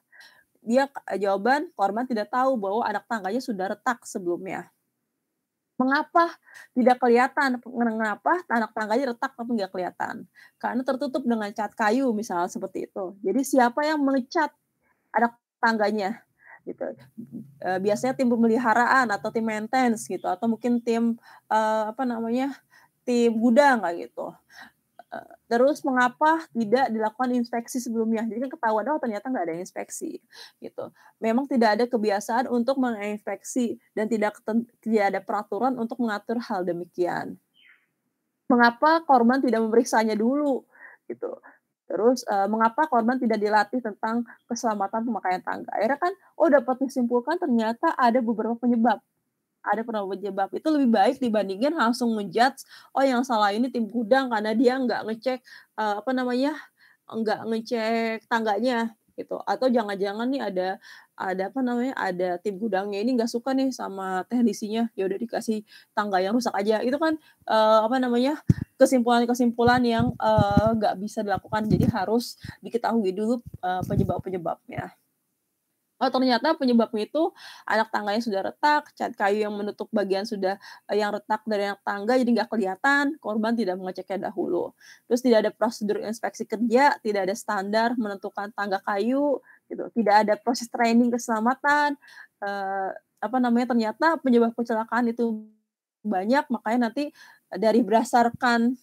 Jawaban korban tidak tahu bahwa anak tangganya sudah retak sebelumnya. Mengapa tidak kelihatan? Mengapa anak tangganya retak tapi nggak kelihatan? Karena tertutup dengan cat kayu misalnya seperti itu. Jadi siapa yang mengecat anak tangganya? Gitu. Biasanya tim pemeliharaan atau tim maintenance gitu, atau mungkin tim tim gudang kayak gitu. Terus mengapa tidak dilakukan inspeksi sebelumnya? Jadi kan ketahuan, oh ternyata nggak ada inspeksi, gitu. Memang tidak ada kebiasaan untuk menginspeksi dan tidak ada peraturan untuk mengatur hal demikian. Mengapa korban tidak memeriksanya dulu, gitu. Terus mengapa korban tidak dilatih tentang keselamatan pemakaian tangga? Akhirnya kan, dapat disimpulkan ternyata ada beberapa penyebab. Itu lebih baik dibandingin langsung ngejudge, oh yang salah ini tim gudang karena dia nggak ngecek tangganya, gitu. Atau jangan-jangan nih ada apa namanya, ada tim gudangnya ini nggak suka nih sama teknisinya, ya udah dikasih tangga yang rusak aja. Itu kan, apa namanya, kesimpulan-kesimpulan yang, nggak bisa dilakukan. Jadi harus diketahui dulu, penyebab-penyebabnya. Oh ternyata penyebabnya itu anak tangganya sudah retak, cat kayu yang menutup bagian sudah yang retak dari anak tangga jadi nggak kelihatan, korban tidak mengeceknya dahulu. Terus tidak ada prosedur inspeksi kerja, tidak ada standar menentukan tangga kayu, gitu. Tidak ada proses training keselamatan, eee, apa namanya, ternyata penyebab kecelakaan itu banyak, makanya nanti dari berdasarkan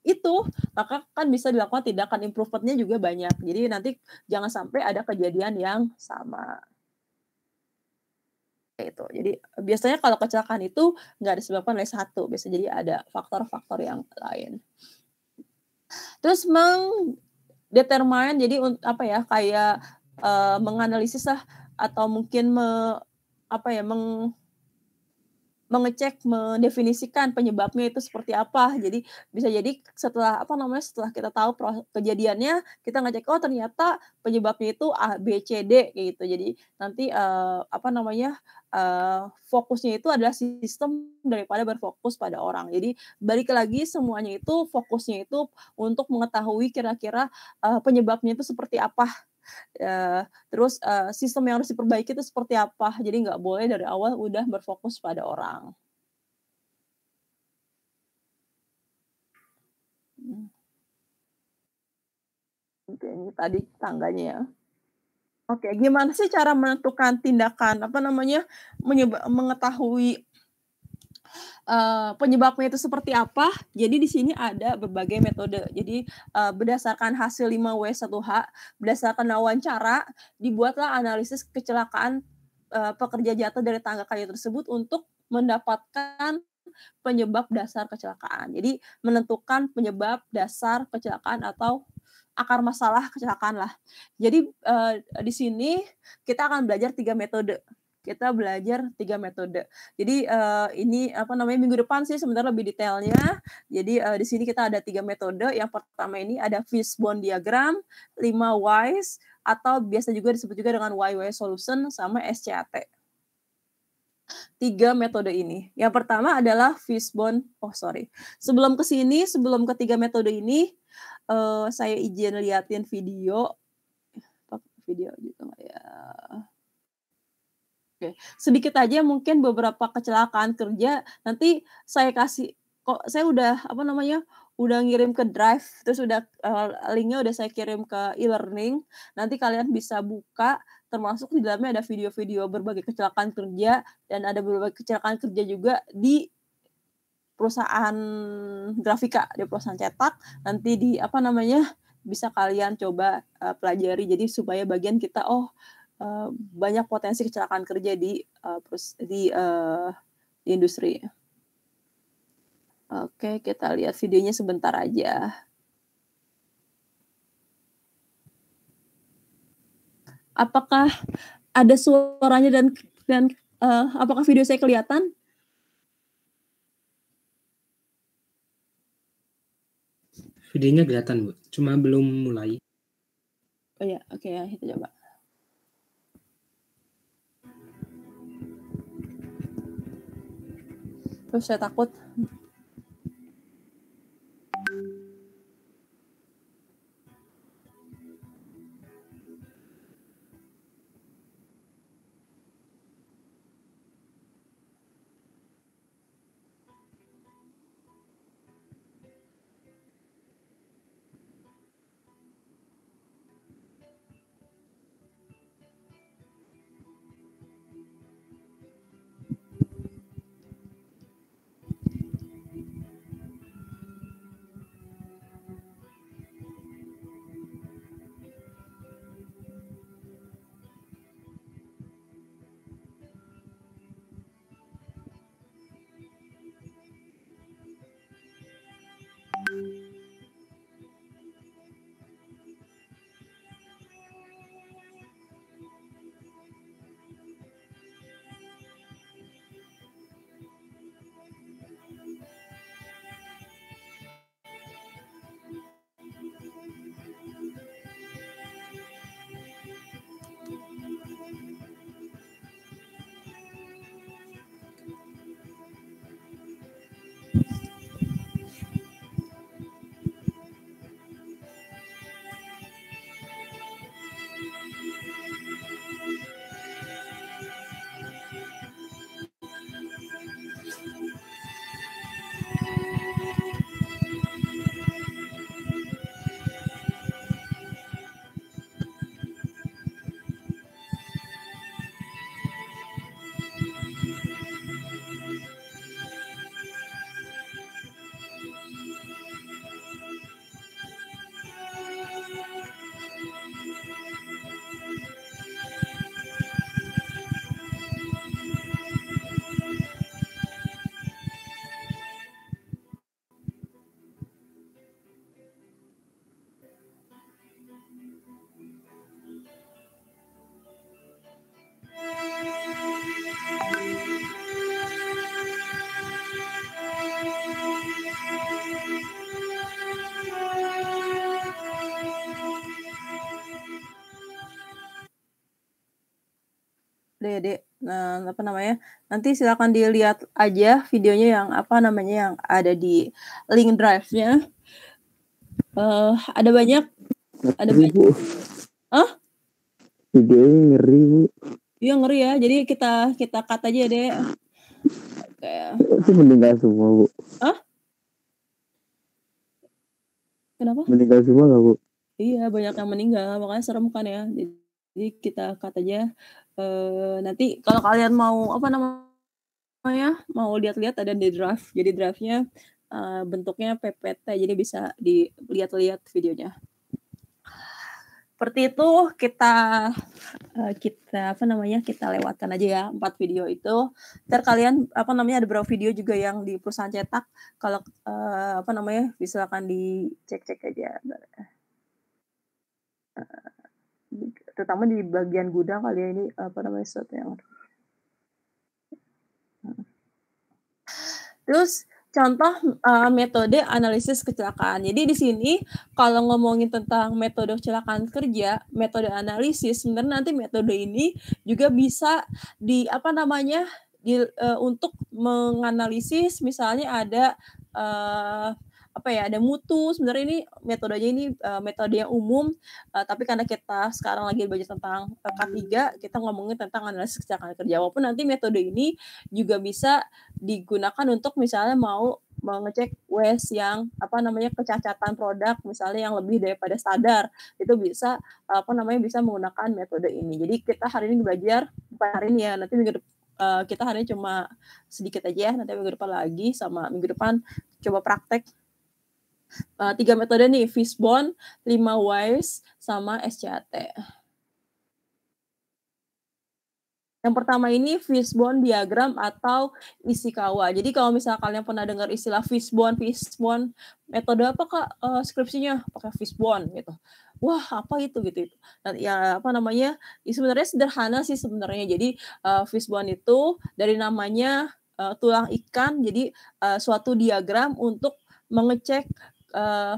itu, maka kan bisa dilakukan tindakan improvement-nya juga banyak. Jadi nanti jangan sampai ada kejadian yang sama. Itu. Jadi biasanya kalau kecelakaan itu nggak disebabkan oleh satu, biasanya jadi ada faktor-faktor yang lain. Terus determine jadi apa ya, kayak, menganalisis lah atau mungkin apa ya, mengecek, mendefinisikan penyebabnya itu seperti apa. Jadi bisa jadi setelah apa namanya, setelah kita tahu kejadiannya, kita ngecek, oh ternyata penyebabnya itu A, B, C, D kayak gitu. Jadi nanti, apa namanya, fokusnya itu adalah sistem daripada berfokus pada orang. Jadi balik lagi semuanya itu fokusnya itu untuk mengetahui kira-kira, penyebabnya itu seperti apa. Terus, sistem yang harus diperbaiki itu seperti apa. Jadi nggak boleh dari awal udah berfokus pada orang. Oke, ini tadi tangganya ya. Oke, gimana sih cara menentukan tindakan, apa namanya, mengetahui, penyebabnya itu seperti apa? Jadi di sini ada berbagai metode. Jadi, berdasarkan hasil 5W1H, berdasarkan wawancara, dibuatlah analisis kecelakaan, pekerja jatuh dari tangga kayu tersebut untuk mendapatkan penyebab dasar kecelakaan. Jadi menentukan penyebab dasar kecelakaan atau akar masalah kecelakaan lah. Jadi, di sini kita akan belajar 3 metode. Kita belajar 3 metode. Jadi, ini apa namanya, minggu depan sih sebenarnya lebih detailnya. Jadi, di sini kita ada 3 metode. Yang pertama ini ada fishbone diagram, 5 whys, atau biasa juga disebut juga dengan YY solution sama SCAT. 3 metode ini. Yang pertama adalah fishbone sebelum ke sini, sebelum ke 3 metode ini, saya izin liatin video. Video gitu nggak ya? Oke, sedikit aja mungkin beberapa kecelakaan kerja, nanti saya kasih saya udah, apa namanya, udah ngirim ke Drive, terus udah, link-nya udah saya kirim ke e-learning, nanti kalian bisa buka, termasuk di dalamnya ada video-video berbagai kecelakaan kerja, dan ada berbagai kecelakaan kerja juga di perusahaan grafika, di perusahaan cetak, nanti di, apa namanya, bisa kalian coba, pelajari, jadi supaya bagian kita, banyak potensi kecelakaan kerja di industri. Oke, kita lihat videonya sebentar aja. Apakah ada suaranya dan apakah video saya kelihatan? Videonya kelihatan, Bu, cuma belum mulai. Oh ya, oke ya, kita coba. Terus saya takut. Dek. Nah, apa namanya, nanti silakan dilihat aja videonya yang apa namanya, yang ada di link drive-nya. Ada banyak Ngeri, Bu. Hah? Videonya ngeri, Bu. Iya ngeri ya. Jadi kita cut aja deh. Kayak Itu meninggal semua, Bu. Hah? Kenapa? Meninggal semua nggak, Bu? Iya, banyak yang meninggal, makanya serem kan ya. Jadi kita cut aja. Nanti kalau kalian mau apa namanya, mau lihat-lihat ada di draft. Jadi draftnya bentuknya PPT, jadi bisa dilihat-lihat videonya. Seperti itu kita apa namanya, kita lewatkan aja ya 4 video itu. Ntar kalian apa namanya, ada beberapa video juga yang di perusahaan cetak. Kalau apa namanya, silakan dicek-cek aja. Terutama di bagian gudang kali ya, ini apa namanya, sesuatu yang terus contoh metode analisis kecelakaan. Jadi di sini kalau ngomongin tentang metode kecelakaan kerja, metode analisis, sebenarnya nanti metode ini juga bisa apa namanya, untuk menganalisis misalnya ada apa ya, ada mutu. Sebenarnya ini metodenya ini metode yang umum, tapi karena kita sekarang lagi belajar tentang K3, kita ngomongin tentang analisis kecelakaan kerja. Walaupun nanti metode ini juga bisa digunakan untuk misalnya mau mengecek WES yang apa namanya, kecacatan produk misalnya yang lebih daripada standar, itu bisa apa namanya, bisa menggunakan metode ini. Jadi kita hari ini belajar, bukan hari ini ya, nanti kita hari ini cuma sedikit aja, nanti minggu depan lagi, sama minggu depan coba praktek 3 metode nih, Fishbone, 5 Whys, sama SCAT. Yang pertama ini Fishbone diagram atau Ishikawa. Jadi kalau misalnya kalian pernah dengar istilah Fishbone, metode apa Kak skripsinya? Pakai Fishbone gitu. Wah, apa itu gitu. Dan ya apa namanya? Sebenarnya sederhana sih sebenarnya. Jadi Fishbone itu dari namanya tulang ikan. Jadi suatu diagram untuk mengecek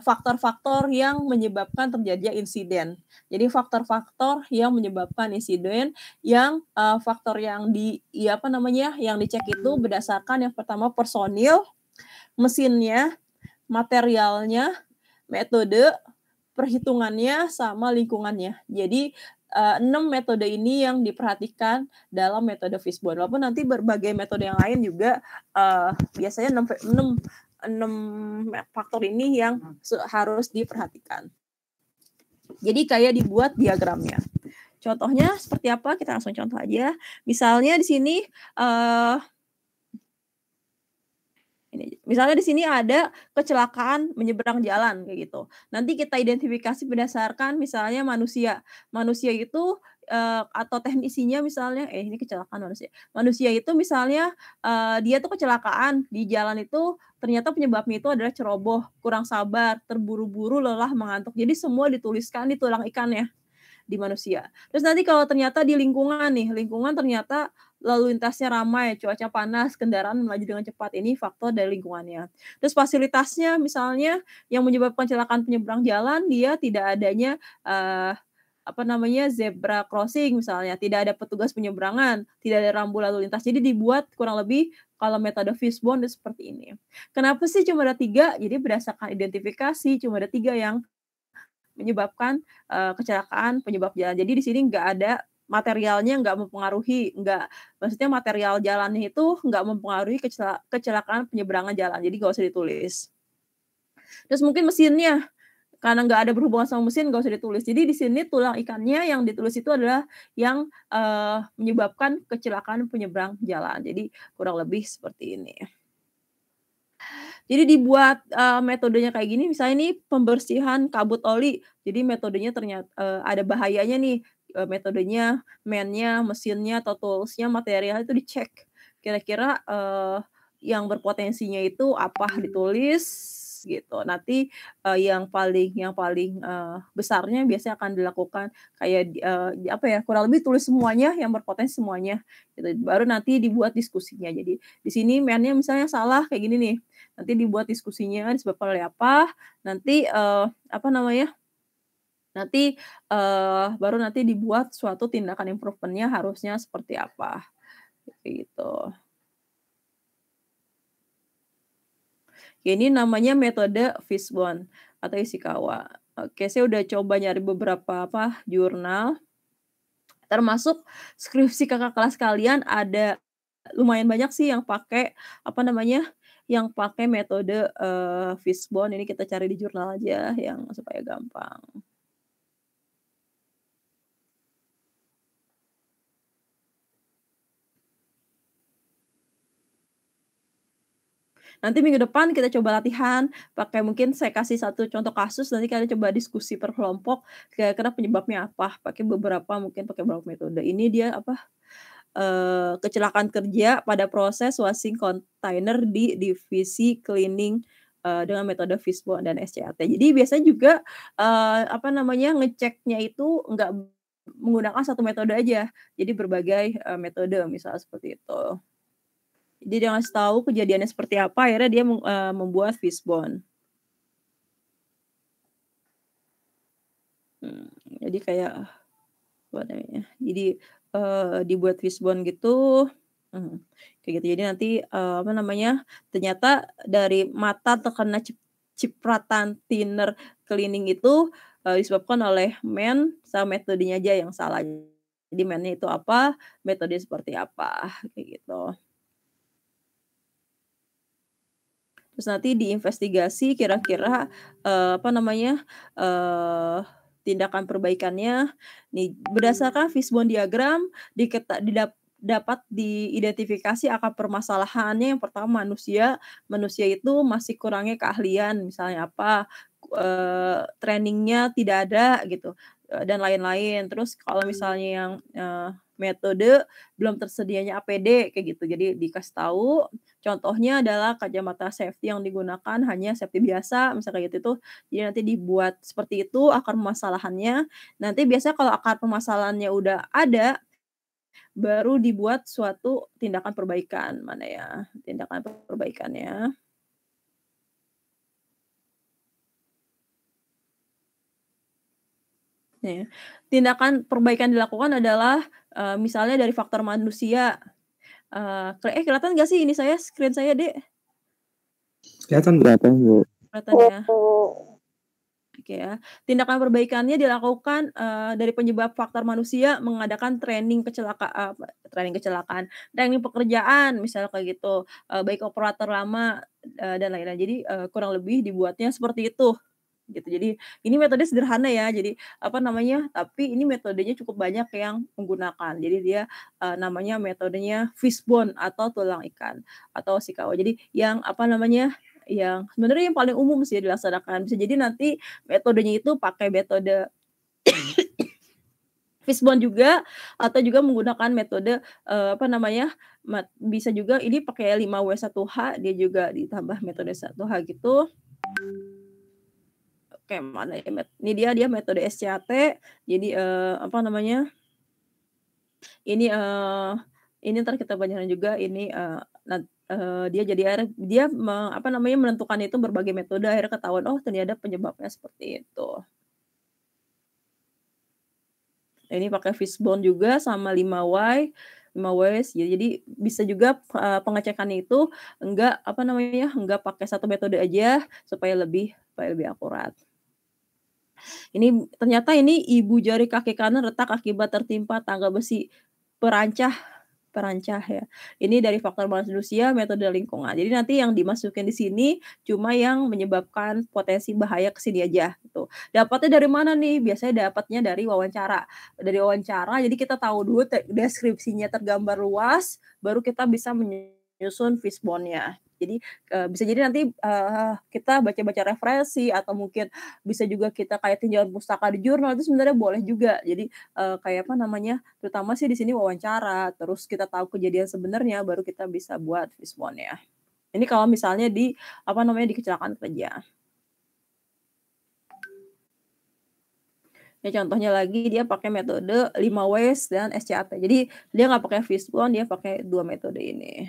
faktor-faktor yang menyebabkan terjadinya insiden. Jadi faktor-faktor yang menyebabkan insiden, yang faktor yang apa namanya, yang dicek itu berdasarkan yang pertama personil, mesinnya, materialnya, metode, perhitungannya, sama lingkungannya. Jadi 6 metode ini yang diperhatikan dalam metode Fishbone. Walaupun nanti berbagai metode yang lain juga biasanya 6 faktor ini yang harus diperhatikan. Jadi kayak dibuat diagramnya. Contohnya seperti apa? Kita langsung contoh aja. Misalnya di sini misalnya di sini ada kecelakaan menyeberang jalan kayak gitu. Nanti kita identifikasi berdasarkan misalnya manusia. Manusia itu atau teknisinya misalnya ini kecelakaan manusia. Manusia itu misalnya dia tuh kecelakaan di jalan itu, ternyata penyebabnya itu adalah ceroboh, kurang sabar, terburu-buru, lelah, mengantuk. Jadi semua dituliskan di tulang ikannya di manusia. Terus nanti kalau ternyata di lingkungan ternyata lalu lintasnya ramai, cuaca panas, kendaraan melaju dengan cepat, ini faktor dari lingkungannya. Terus fasilitasnya misalnya yang menyebabkan kecelakaan penyeberang jalan, dia tidak adanya apa namanya, zebra crossing misalnya, tidak ada petugas penyeberangan, tidak ada rambu lalu lintas. Jadi dibuat kurang lebih kalau metode Fishbone seperti ini. Kenapa sih cuma ada 3? Jadi berdasarkan identifikasi cuma ada 3 yang menyebabkan kecelakaan penyebab jalan. Jadi di sini nggak ada materialnya, nggak mempengaruhi, maksudnya material jalannya itu nggak mempengaruhi kecelakaan penyeberangan jalan. Jadi nggak usah ditulis. Terus mungkin mesinnya, karena nggak ada berhubungan sama mesin, nggak usah ditulis. Jadi di sini tulang ikannya yang ditulis itu adalah yang menyebabkan kecelakaan penyeberang jalan. Jadi kurang lebih seperti ini. Jadi dibuat metodenya kayak gini, misalnya ini pembersihan kabut oli. Jadi metodenya ternyata ada bahayanya nih, metodenya, man-nya, mesinnya, atau tools-nya, material itu dicek. Kira-kira yang berpotensinya itu apa, ditulis gitu. Nanti yang paling besarnya biasanya akan dilakukan kayak apa ya, kurang lebih tulis semuanya yang berpotensi semuanya gitu. Baru nanti dibuat diskusinya. Jadi di sini man-nya misalnya salah kayak gini nih. Nanti dibuat diskusinya disebabkan oleh apa, nanti apa namanya, Nanti, baru nanti dibuat suatu tindakan improvement-nya harusnya seperti apa, gitu. Ini namanya metode Fishbone atau Ishikawa. Oke, saya udah coba nyari beberapa jurnal, termasuk skripsi kakak kelas kalian ada lumayan banyak sih yang pakai yang pakai metode, Fishbone. Ini kita cari di jurnal aja yang supaya gampang. Nanti minggu depan kita coba latihan pakai mungkin saya kasih satu contoh kasus, nanti kalian coba diskusi per kelompok kira-kira penyebabnya apa, pakai beberapa metode. Ini dia kecelakaan kerja pada proses washing container di divisi cleaning, dengan metode Fishbone dan SCAT. Jadi biasanya juga, ngeceknya itu nggak menggunakan satu metode aja, jadi berbagai, metode misalnya seperti itu. Jadi dia ngasih tahu kejadiannya seperti apa, akhirnya dia membuat Fishbone. Jadi kayak dibuat Fishbone gitu, kayak gitu. Jadi nanti, ternyata dari mata terkena cipratan thinner cleaning itu, disebabkan oleh sama metodenya aja yang salah. Jadi nya itu apa, metode seperti apa, kayak gitu. Terus nanti diinvestigasi kira-kira, tindakan perbaikannya. Nih, berdasarkan Fishbone diagram dapat diidentifikasi akar permasalahannya. Yang pertama manusia itu masih kurangnya keahlian, misalnya trainingnya tidak ada gitu, dan lain-lain. Terus kalau misalnya yang, metode belum tersedianya APD kayak gitu. Jadi dikasih tahu, contohnya adalah kacamata safety yang digunakan hanya safety biasa, misalnya kayak gitu tuh. Jadi nanti dibuat seperti itu akar permasalahannya. Nanti biasanya kalau akar permasalahannya udah ada, baru dibuat suatu tindakan perbaikan. Mana ya tindakan perbaikannya? Ya, tindakan perbaikan dilakukan adalah, misalnya dari faktor manusia. Kelihatan nggak sih ini screen saya, Dek? Kelihatan, Bu. Kelihatan ya? Oke ya. Tindakan perbaikannya dilakukan, dari penyebab faktor manusia mengadakan training pekerjaan misalnya kayak gitu, baik operator lama, dan lain-lain. Jadi, kurang lebih dibuatnya seperti itu, gitu. Jadi ini metode sederhana ya, jadi tapi ini metodenya cukup banyak yang menggunakan. Jadi dia, namanya metodenya Fishbone atau tulang ikan atau Ishikawa. Jadi yang yang sebenarnya yang paling umum sih dilaksanakan. Bisa jadi nanti metodenya itu pakai metode Fishbone juga atau juga menggunakan metode, bisa juga ini pakai 5W1H, dia juga ditambah metode 1H gitu. Oke, mana ya ini dia metode SCAT. Jadi, ini ntar kita pelajarin juga ini, dia menentukan itu berbagai metode, akhirnya ketahuan, oh ternyata penyebabnya seperti itu. Ini pakai Fishbone juga sama 5W, jadi bisa juga, pengecekannya itu enggak pakai satu metode aja supaya lebih akurat. Ini ternyata ibu jari kaki kanan retak akibat tertimpa tangga besi perancah ya. Ini dari faktor manusia, metode lingkungan. Jadi nanti yang dimasukin di sini cuma yang menyebabkan potensi bahaya ke sini aja gitu. Dapatnya dari mana nih? Biasanya dapatnya dari wawancara. Dari wawancara jadi kita tahu dulu deskripsinya tergambar luas, baru kita bisa menyusun Fishbone-nya. Jadi, bisa jadi nanti, kita baca-baca referensi atau mungkin bisa juga kita kayak tinjauan pustaka di jurnal itu sebenarnya boleh juga. Jadi, terutama sih di sini wawancara, terus kita tahu kejadian sebenarnya baru kita bisa buat Fishbone-nya. Ini kalau misalnya di kecelakaan kerja. Ya contohnya lagi dia pakai metode 5W dan SCAT. Jadi dia nggak pakai Fishbone, dia pakai 2 metode ini.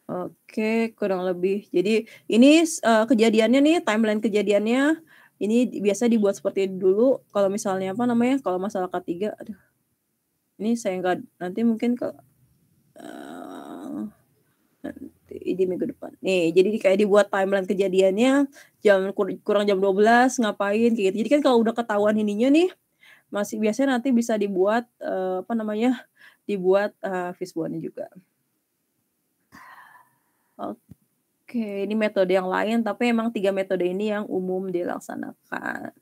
Oke, kurang lebih. Jadi ini kejadiannya nih, timeline kejadiannya ini biasa dibuat seperti dulu. Kalau misalnya apa namanya, kalau masalah K3, aduh, ini saya nggak nanti mungkin nanti di minggu depan. Nih, jadi kayak dibuat timeline kejadiannya kurang jam 12 ngapain kayak gitu. Jadi kan kalau udah ketahuan ininya nih, masih biasanya nanti bisa dibuat apa namanya, dibuat fishbone-nya juga. Oke, ini metode yang lain, tapi emang 3 metode ini yang umum dilaksanakan.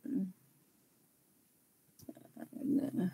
Nah.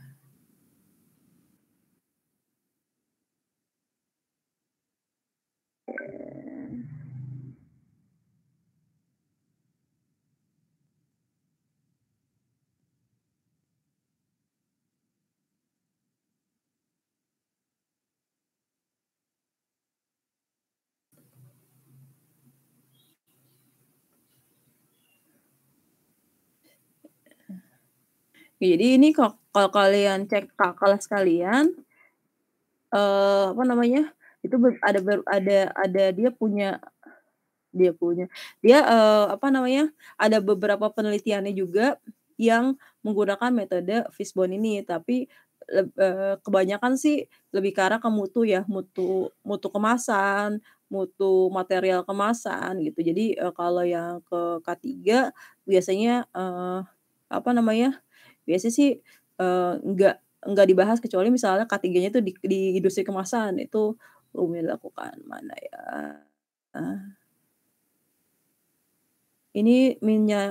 Jadi ini kalau kalian cek kelas kalian, apa namanya, itu ada apa namanya, ada beberapa penelitiannya juga yang menggunakan metode fishbone ini, tapi kebanyakan sih lebih ke arah ke mutu ya, mutu kemasan, mutu material kemasan gitu. Jadi kalau yang ke K3 biasanya apa namanya, biasanya sih enggak dibahas kecuali misalnya K3-nya itu di industri kemasan, itu umum dilakukan. Mana ya? Ini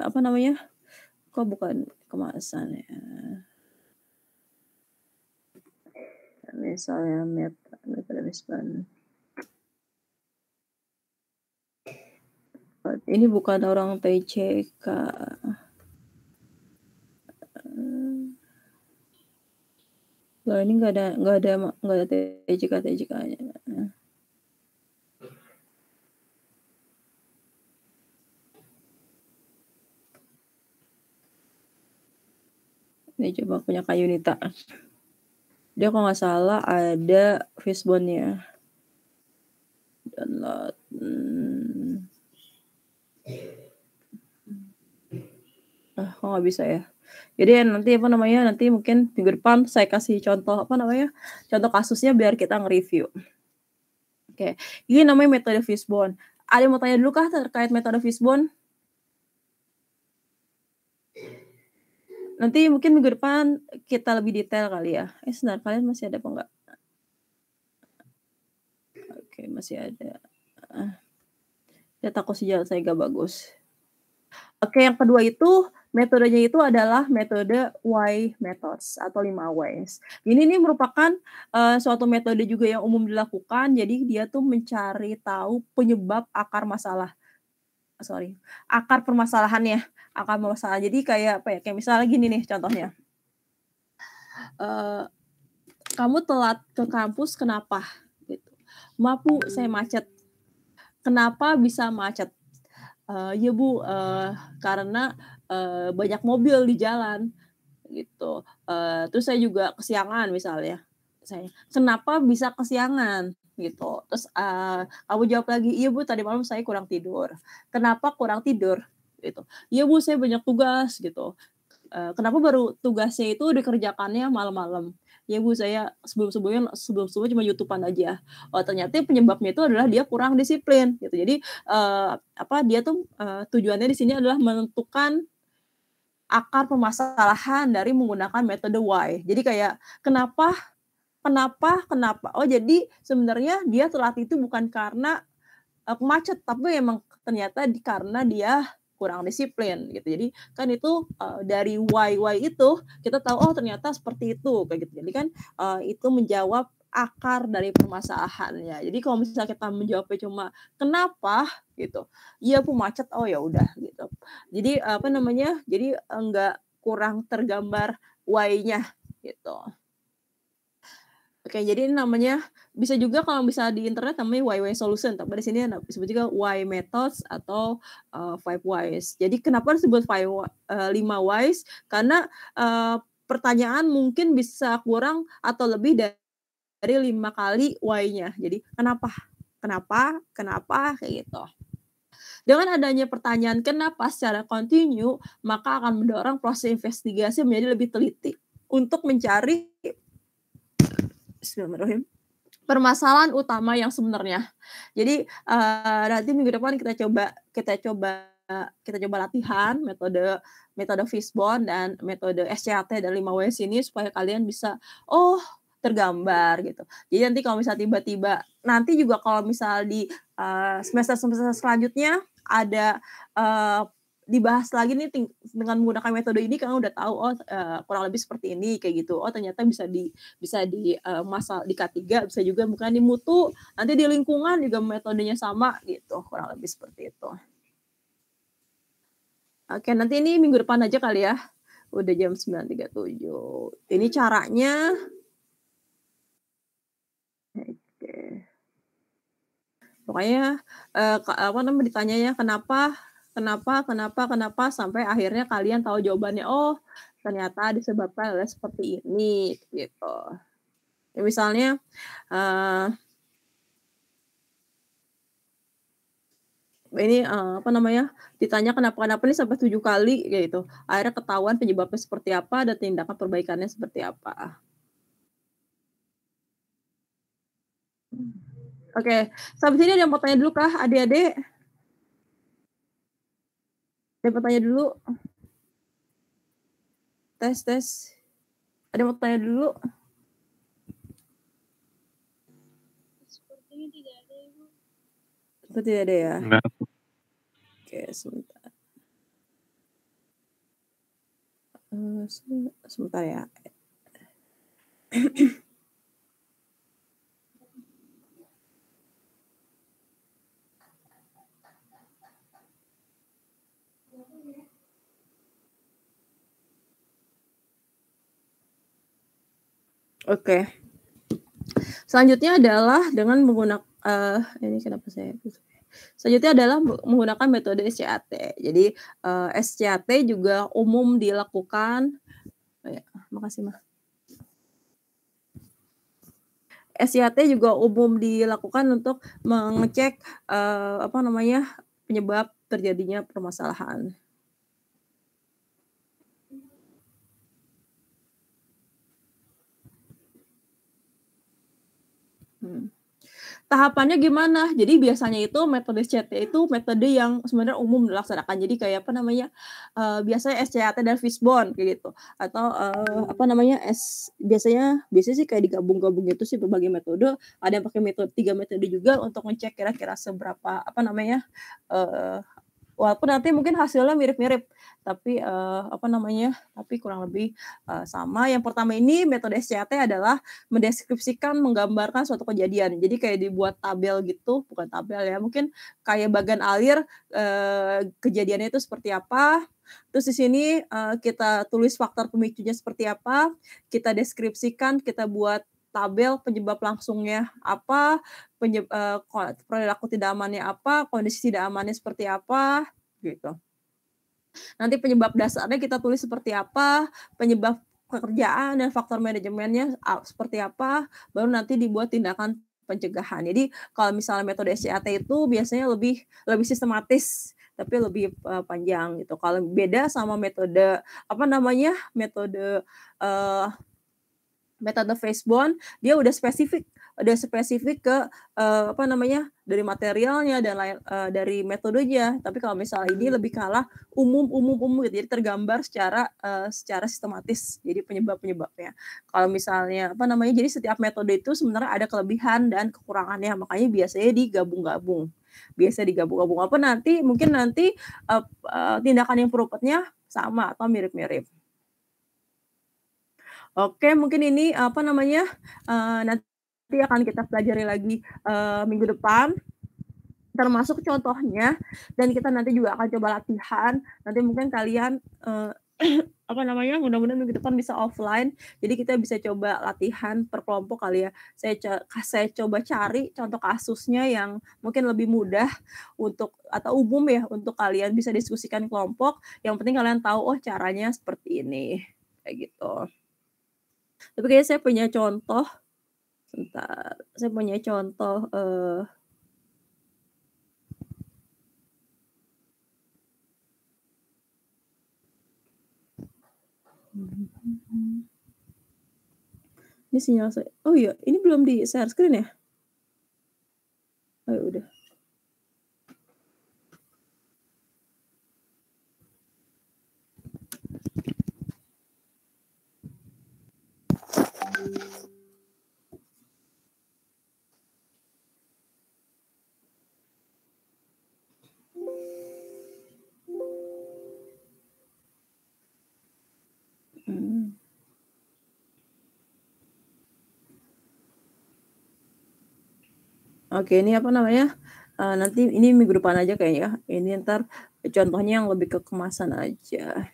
apa namanya, kok bukan kemasan ya? Misalnya metode fishbone. Ini bukan orang TCK. Loh, ini nggak ada TCK-nya. Ini coba punya Kak Yunita. Dia kalau nggak salah ada fishbone-nya. Download. Kok nggak bisa ya? Jadi nanti apa namanya, nanti mungkin minggu depan saya kasih contoh apa namanya, contoh kasusnya biar kita nge-review. Oke, ini namanya metode fishbone. Ada yang mau tanya dulu kah terkait metode fishbone? Nanti mungkin minggu depan kita lebih detail kali ya. Sebentar, kalian masih ada apa enggak? Oke, masih ada. Ya takut sinyal saya gak bagus. Oke, yang kedua itu metodenya itu adalah metode why methods atau 5 whys. Ini merupakan suatu metode juga yang umum dilakukan. Jadi dia tuh mencari tahu penyebab akar masalah. Akar permasalahannya. Akar masalah. Jadi kayak apa ya? Kayak misalnya gini nih contohnya. Kamu telat ke kampus kenapa? Gitu. Maaf Bu, saya macet. Kenapa bisa macet? Ya Bu, karena banyak mobil di jalan gitu. Terus saya juga kesiangan misalnya. Kenapa bisa kesiangan gitu? Terus kamu jawab lagi, iya Bu, tadi malam saya kurang tidur. Kenapa kurang tidur? Gitu. Iya Bu, saya banyak tugas gitu. Kenapa baru tugasnya itu dikerjakannya malam-malam? Ya Bu, saya sebelum-sebelumnya cuma YouTubean aja. Oh, ternyata penyebabnya itu adalah dia kurang disiplin gitu. Jadi dia tuh tujuannya di sini adalah menentukan akar permasalahan dari menggunakan metode why. Jadi kayak kenapa? Oh, jadi sebenarnya dia telat itu bukan karena macet, tapi memang ternyata karena dia kurang disiplin gitu. Jadi kan itu dari why itu kita tahu oh ternyata seperti itu kayak gitu. Jadi kan itu menjawab akar dari permasalahannya. Jadi kalau misalnya kita menjawabnya cuma kenapa gitu, iya Bu macet, oh ya udah gitu. Jadi apa namanya? Jadi enggak kurang tergambar why-nya gitu. Oke, jadi ini namanya bisa juga kalau bisa di internet namanya why solution, tapi di sini disebut juga why methods atau 5 whys. Jadi kenapa disebut 5 whys? Karena pertanyaan mungkin bisa kurang atau lebih dari 5 kali why-nya. Jadi kenapa Kenapa? Kayak gitu. Dengan adanya pertanyaan kenapa secara kontinu, maka akan mendorong proses investigasi menjadi lebih teliti untuk mencari Bismillahirrahmanirrahim, permasalahan utama yang sebenarnya. Jadi nanti minggu depan kita coba latihan metode Fishbone dan metode SCAT dan 5W ini supaya kalian bisa tergambar gitu. Jadi nanti kalau misalnya tiba-tiba nanti juga kalau misal di semester selanjutnya ada dibahas lagi nih dengan menggunakan metode ini, kan udah tahu kurang lebih seperti ini kayak gitu. Ternyata bisa di masa di K3, bisa juga bukan di mutu, nanti di lingkungan juga metodenya sama gitu, kurang lebih seperti itu. Oke, nanti ini minggu depan aja kali ya. Udah jam 9.37. Ini caranya. Oke. Pokoknya ditanyanya kenapa sampai akhirnya kalian tahu jawabannya. Oh, ternyata disebabkan oleh seperti ini gitu. Ya, misalnya ini ditanya kenapa ini sampai 7 kali gitu. Akhirnya ketahuan penyebabnya seperti apa dan tindakan perbaikannya seperti apa. Oke, sampai sini ada yang mau tanya dulu kah adik-adik? Ada yang mau tanya dulu? Tes. Ada yang mau tanya dulu? Sepertinya tidak ada, Ibu. Seperti tidak ada ya? Enggak. Oke, sebentar ya. Oke. Selanjutnya adalah dengan menggunakan Selanjutnya adalah menggunakan metode SCAT. Jadi SCAT juga umum dilakukan. Makasih, Mah. SCAT juga umum dilakukan untuk mengecek penyebab terjadinya permasalahan. Tahapannya gimana? Jadi biasanya itu metode SCAT itu metode yang sebenarnya umum dilaksanakan. Jadi kayak biasanya SCAT dan Fishbone kayak gitu. Atau biasanya sih kayak digabung-gabung gitu sih berbagai metode. Ada yang pakai 3 metode juga untuk ngecek kira-kira seberapa walaupun nanti mungkin hasilnya mirip-mirip, tapi tapi kurang lebih sama. Yang pertama ini metode SCAT adalah mendeskripsikan, menggambarkan suatu kejadian. Jadi kayak dibuat tabel gitu, bukan tabel ya, mungkin kayak bagan alir kejadiannya itu seperti apa. Terus di sini kita tulis faktor pemicunya seperti apa, kita deskripsikan, kita buat tabel penyebab langsungnya apa, perilaku tidak amannya apa, kondisi tidak amannya seperti apa, gitu. Nanti penyebab dasarnya kita tulis seperti apa, penyebab pekerjaan dan faktor manajemennya seperti apa, baru nanti dibuat tindakan pencegahan. Jadi kalau misalnya metode SCAT itu biasanya lebih sistematis, tapi lebih panjang gitu. Kalau beda sama metode metode Fishbone, dia udah spesifik ke dari materialnya dan lain dari metodenya. Tapi kalau misalnya ini lebih kalah umum gitu. Jadi tergambar secara sistematis. Jadi penyebabnya. Kalau misalnya jadi setiap metode itu sebenarnya ada kelebihan dan kekurangannya. Makanya biasanya digabung-gabung. Apa nanti tindakan yang berikutnya sama atau mirip-mirip. Oke, mungkin ini nanti akan kita pelajari lagi minggu depan, termasuk contohnya, dan kita nanti juga akan coba latihan. Nanti mungkin kalian mudah-mudahan minggu depan bisa offline, jadi kita bisa coba latihan per kelompok kali ya. Saya coba cari contoh kasusnya yang mungkin lebih mudah atau umum ya untuk kalian bisa diskusikan kelompok. Yang penting kalian tahu caranya seperti ini, kayak gitu. Tapi kayaknya saya punya contoh. Sebentar, saya punya contoh Ini sinyal saya. Oh iya, ini belum di share screen ya? Oh ya udah. Oke, ini apa namanya? Nanti ini minggu depan aja kayaknya. Ini ntar contohnya yang lebih ke kemasan aja.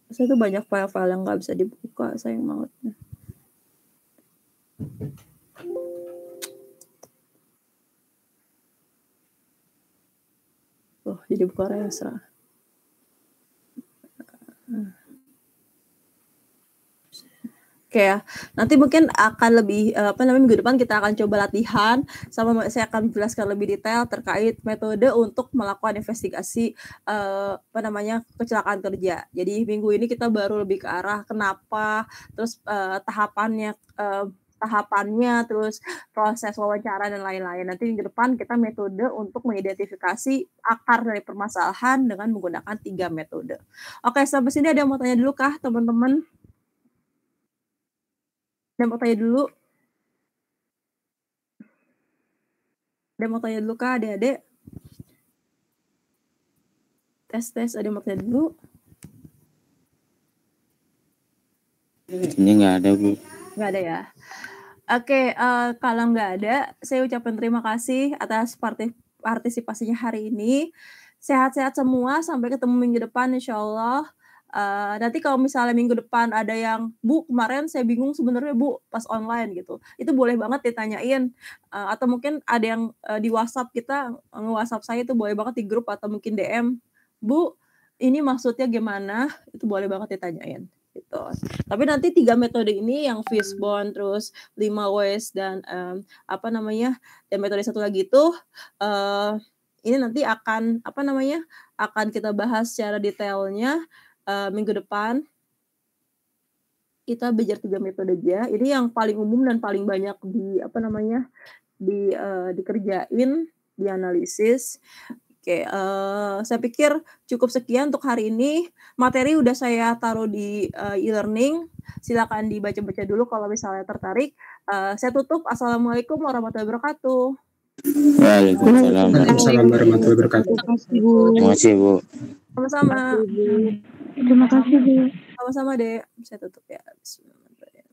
Saya tuh banyak file-file yang nggak bisa dibuka, sayang banget. Oh, jadi buka Resra. Oke ya, nanti mungkin akan lebih minggu depan kita akan coba latihan sama saya akan menjelaskan lebih detail terkait metode untuk melakukan investigasi kecelakaan kerja. Jadi minggu ini kita baru lebih ke arah kenapa, terus tahapannya, terus proses wawancara dan lain-lain. Nanti minggu depan kita metode untuk mengidentifikasi akar dari permasalahan dengan menggunakan 3 metode. Oke, sampai sini ada yang mau tanya dulu kah teman-teman? Ada yang mau tanya dulu? Ada yang mau tanya dulu kah adik-adik? Tes, ada yang mau tanya dulu? Ini nggak ada, Bu. Nggak ada ya? Oke, kalau nggak ada, saya ucapkan terima kasih atas partisipasinya hari ini. Sehat-sehat semua, sampai ketemu minggu depan insya Allah. Nanti kalau misalnya minggu depan ada yang, Bu, kemarin saya bingung sebenarnya Bu, pas online gitu. Itu boleh banget ditanyain. Atau mungkin ada yang di WhatsApp kita, nge-WhatsApp saya itu boleh banget di grup atau mungkin DM. Bu, ini maksudnya gimana? Itu boleh banget ditanyain. Gitu. Tapi nanti 3 metode ini yang Fishbone, terus 5 ways dan dan metode satu lagi itu ini nanti akan akan kita bahas secara detailnya minggu depan. Kita belajar 3 metode aja. Ini yang paling umum dan paling banyak dikerjain, dianalisis. Oke, saya pikir cukup sekian untuk hari ini. Materi udah saya taruh di e-learning. Silakan dibaca-baca dulu kalau misalnya tertarik. Saya tutup. Assalamualaikum warahmatullahi wabarakatuh. Waalaikumsalam. Waalaikumsalam warahmatullahi wabarakatuh. Terima kasih, Bu. Sama-sama. Terima kasih, Bu. Sama-sama, Dek. Saya tutup ya. Bismillahirrahmanirrahim.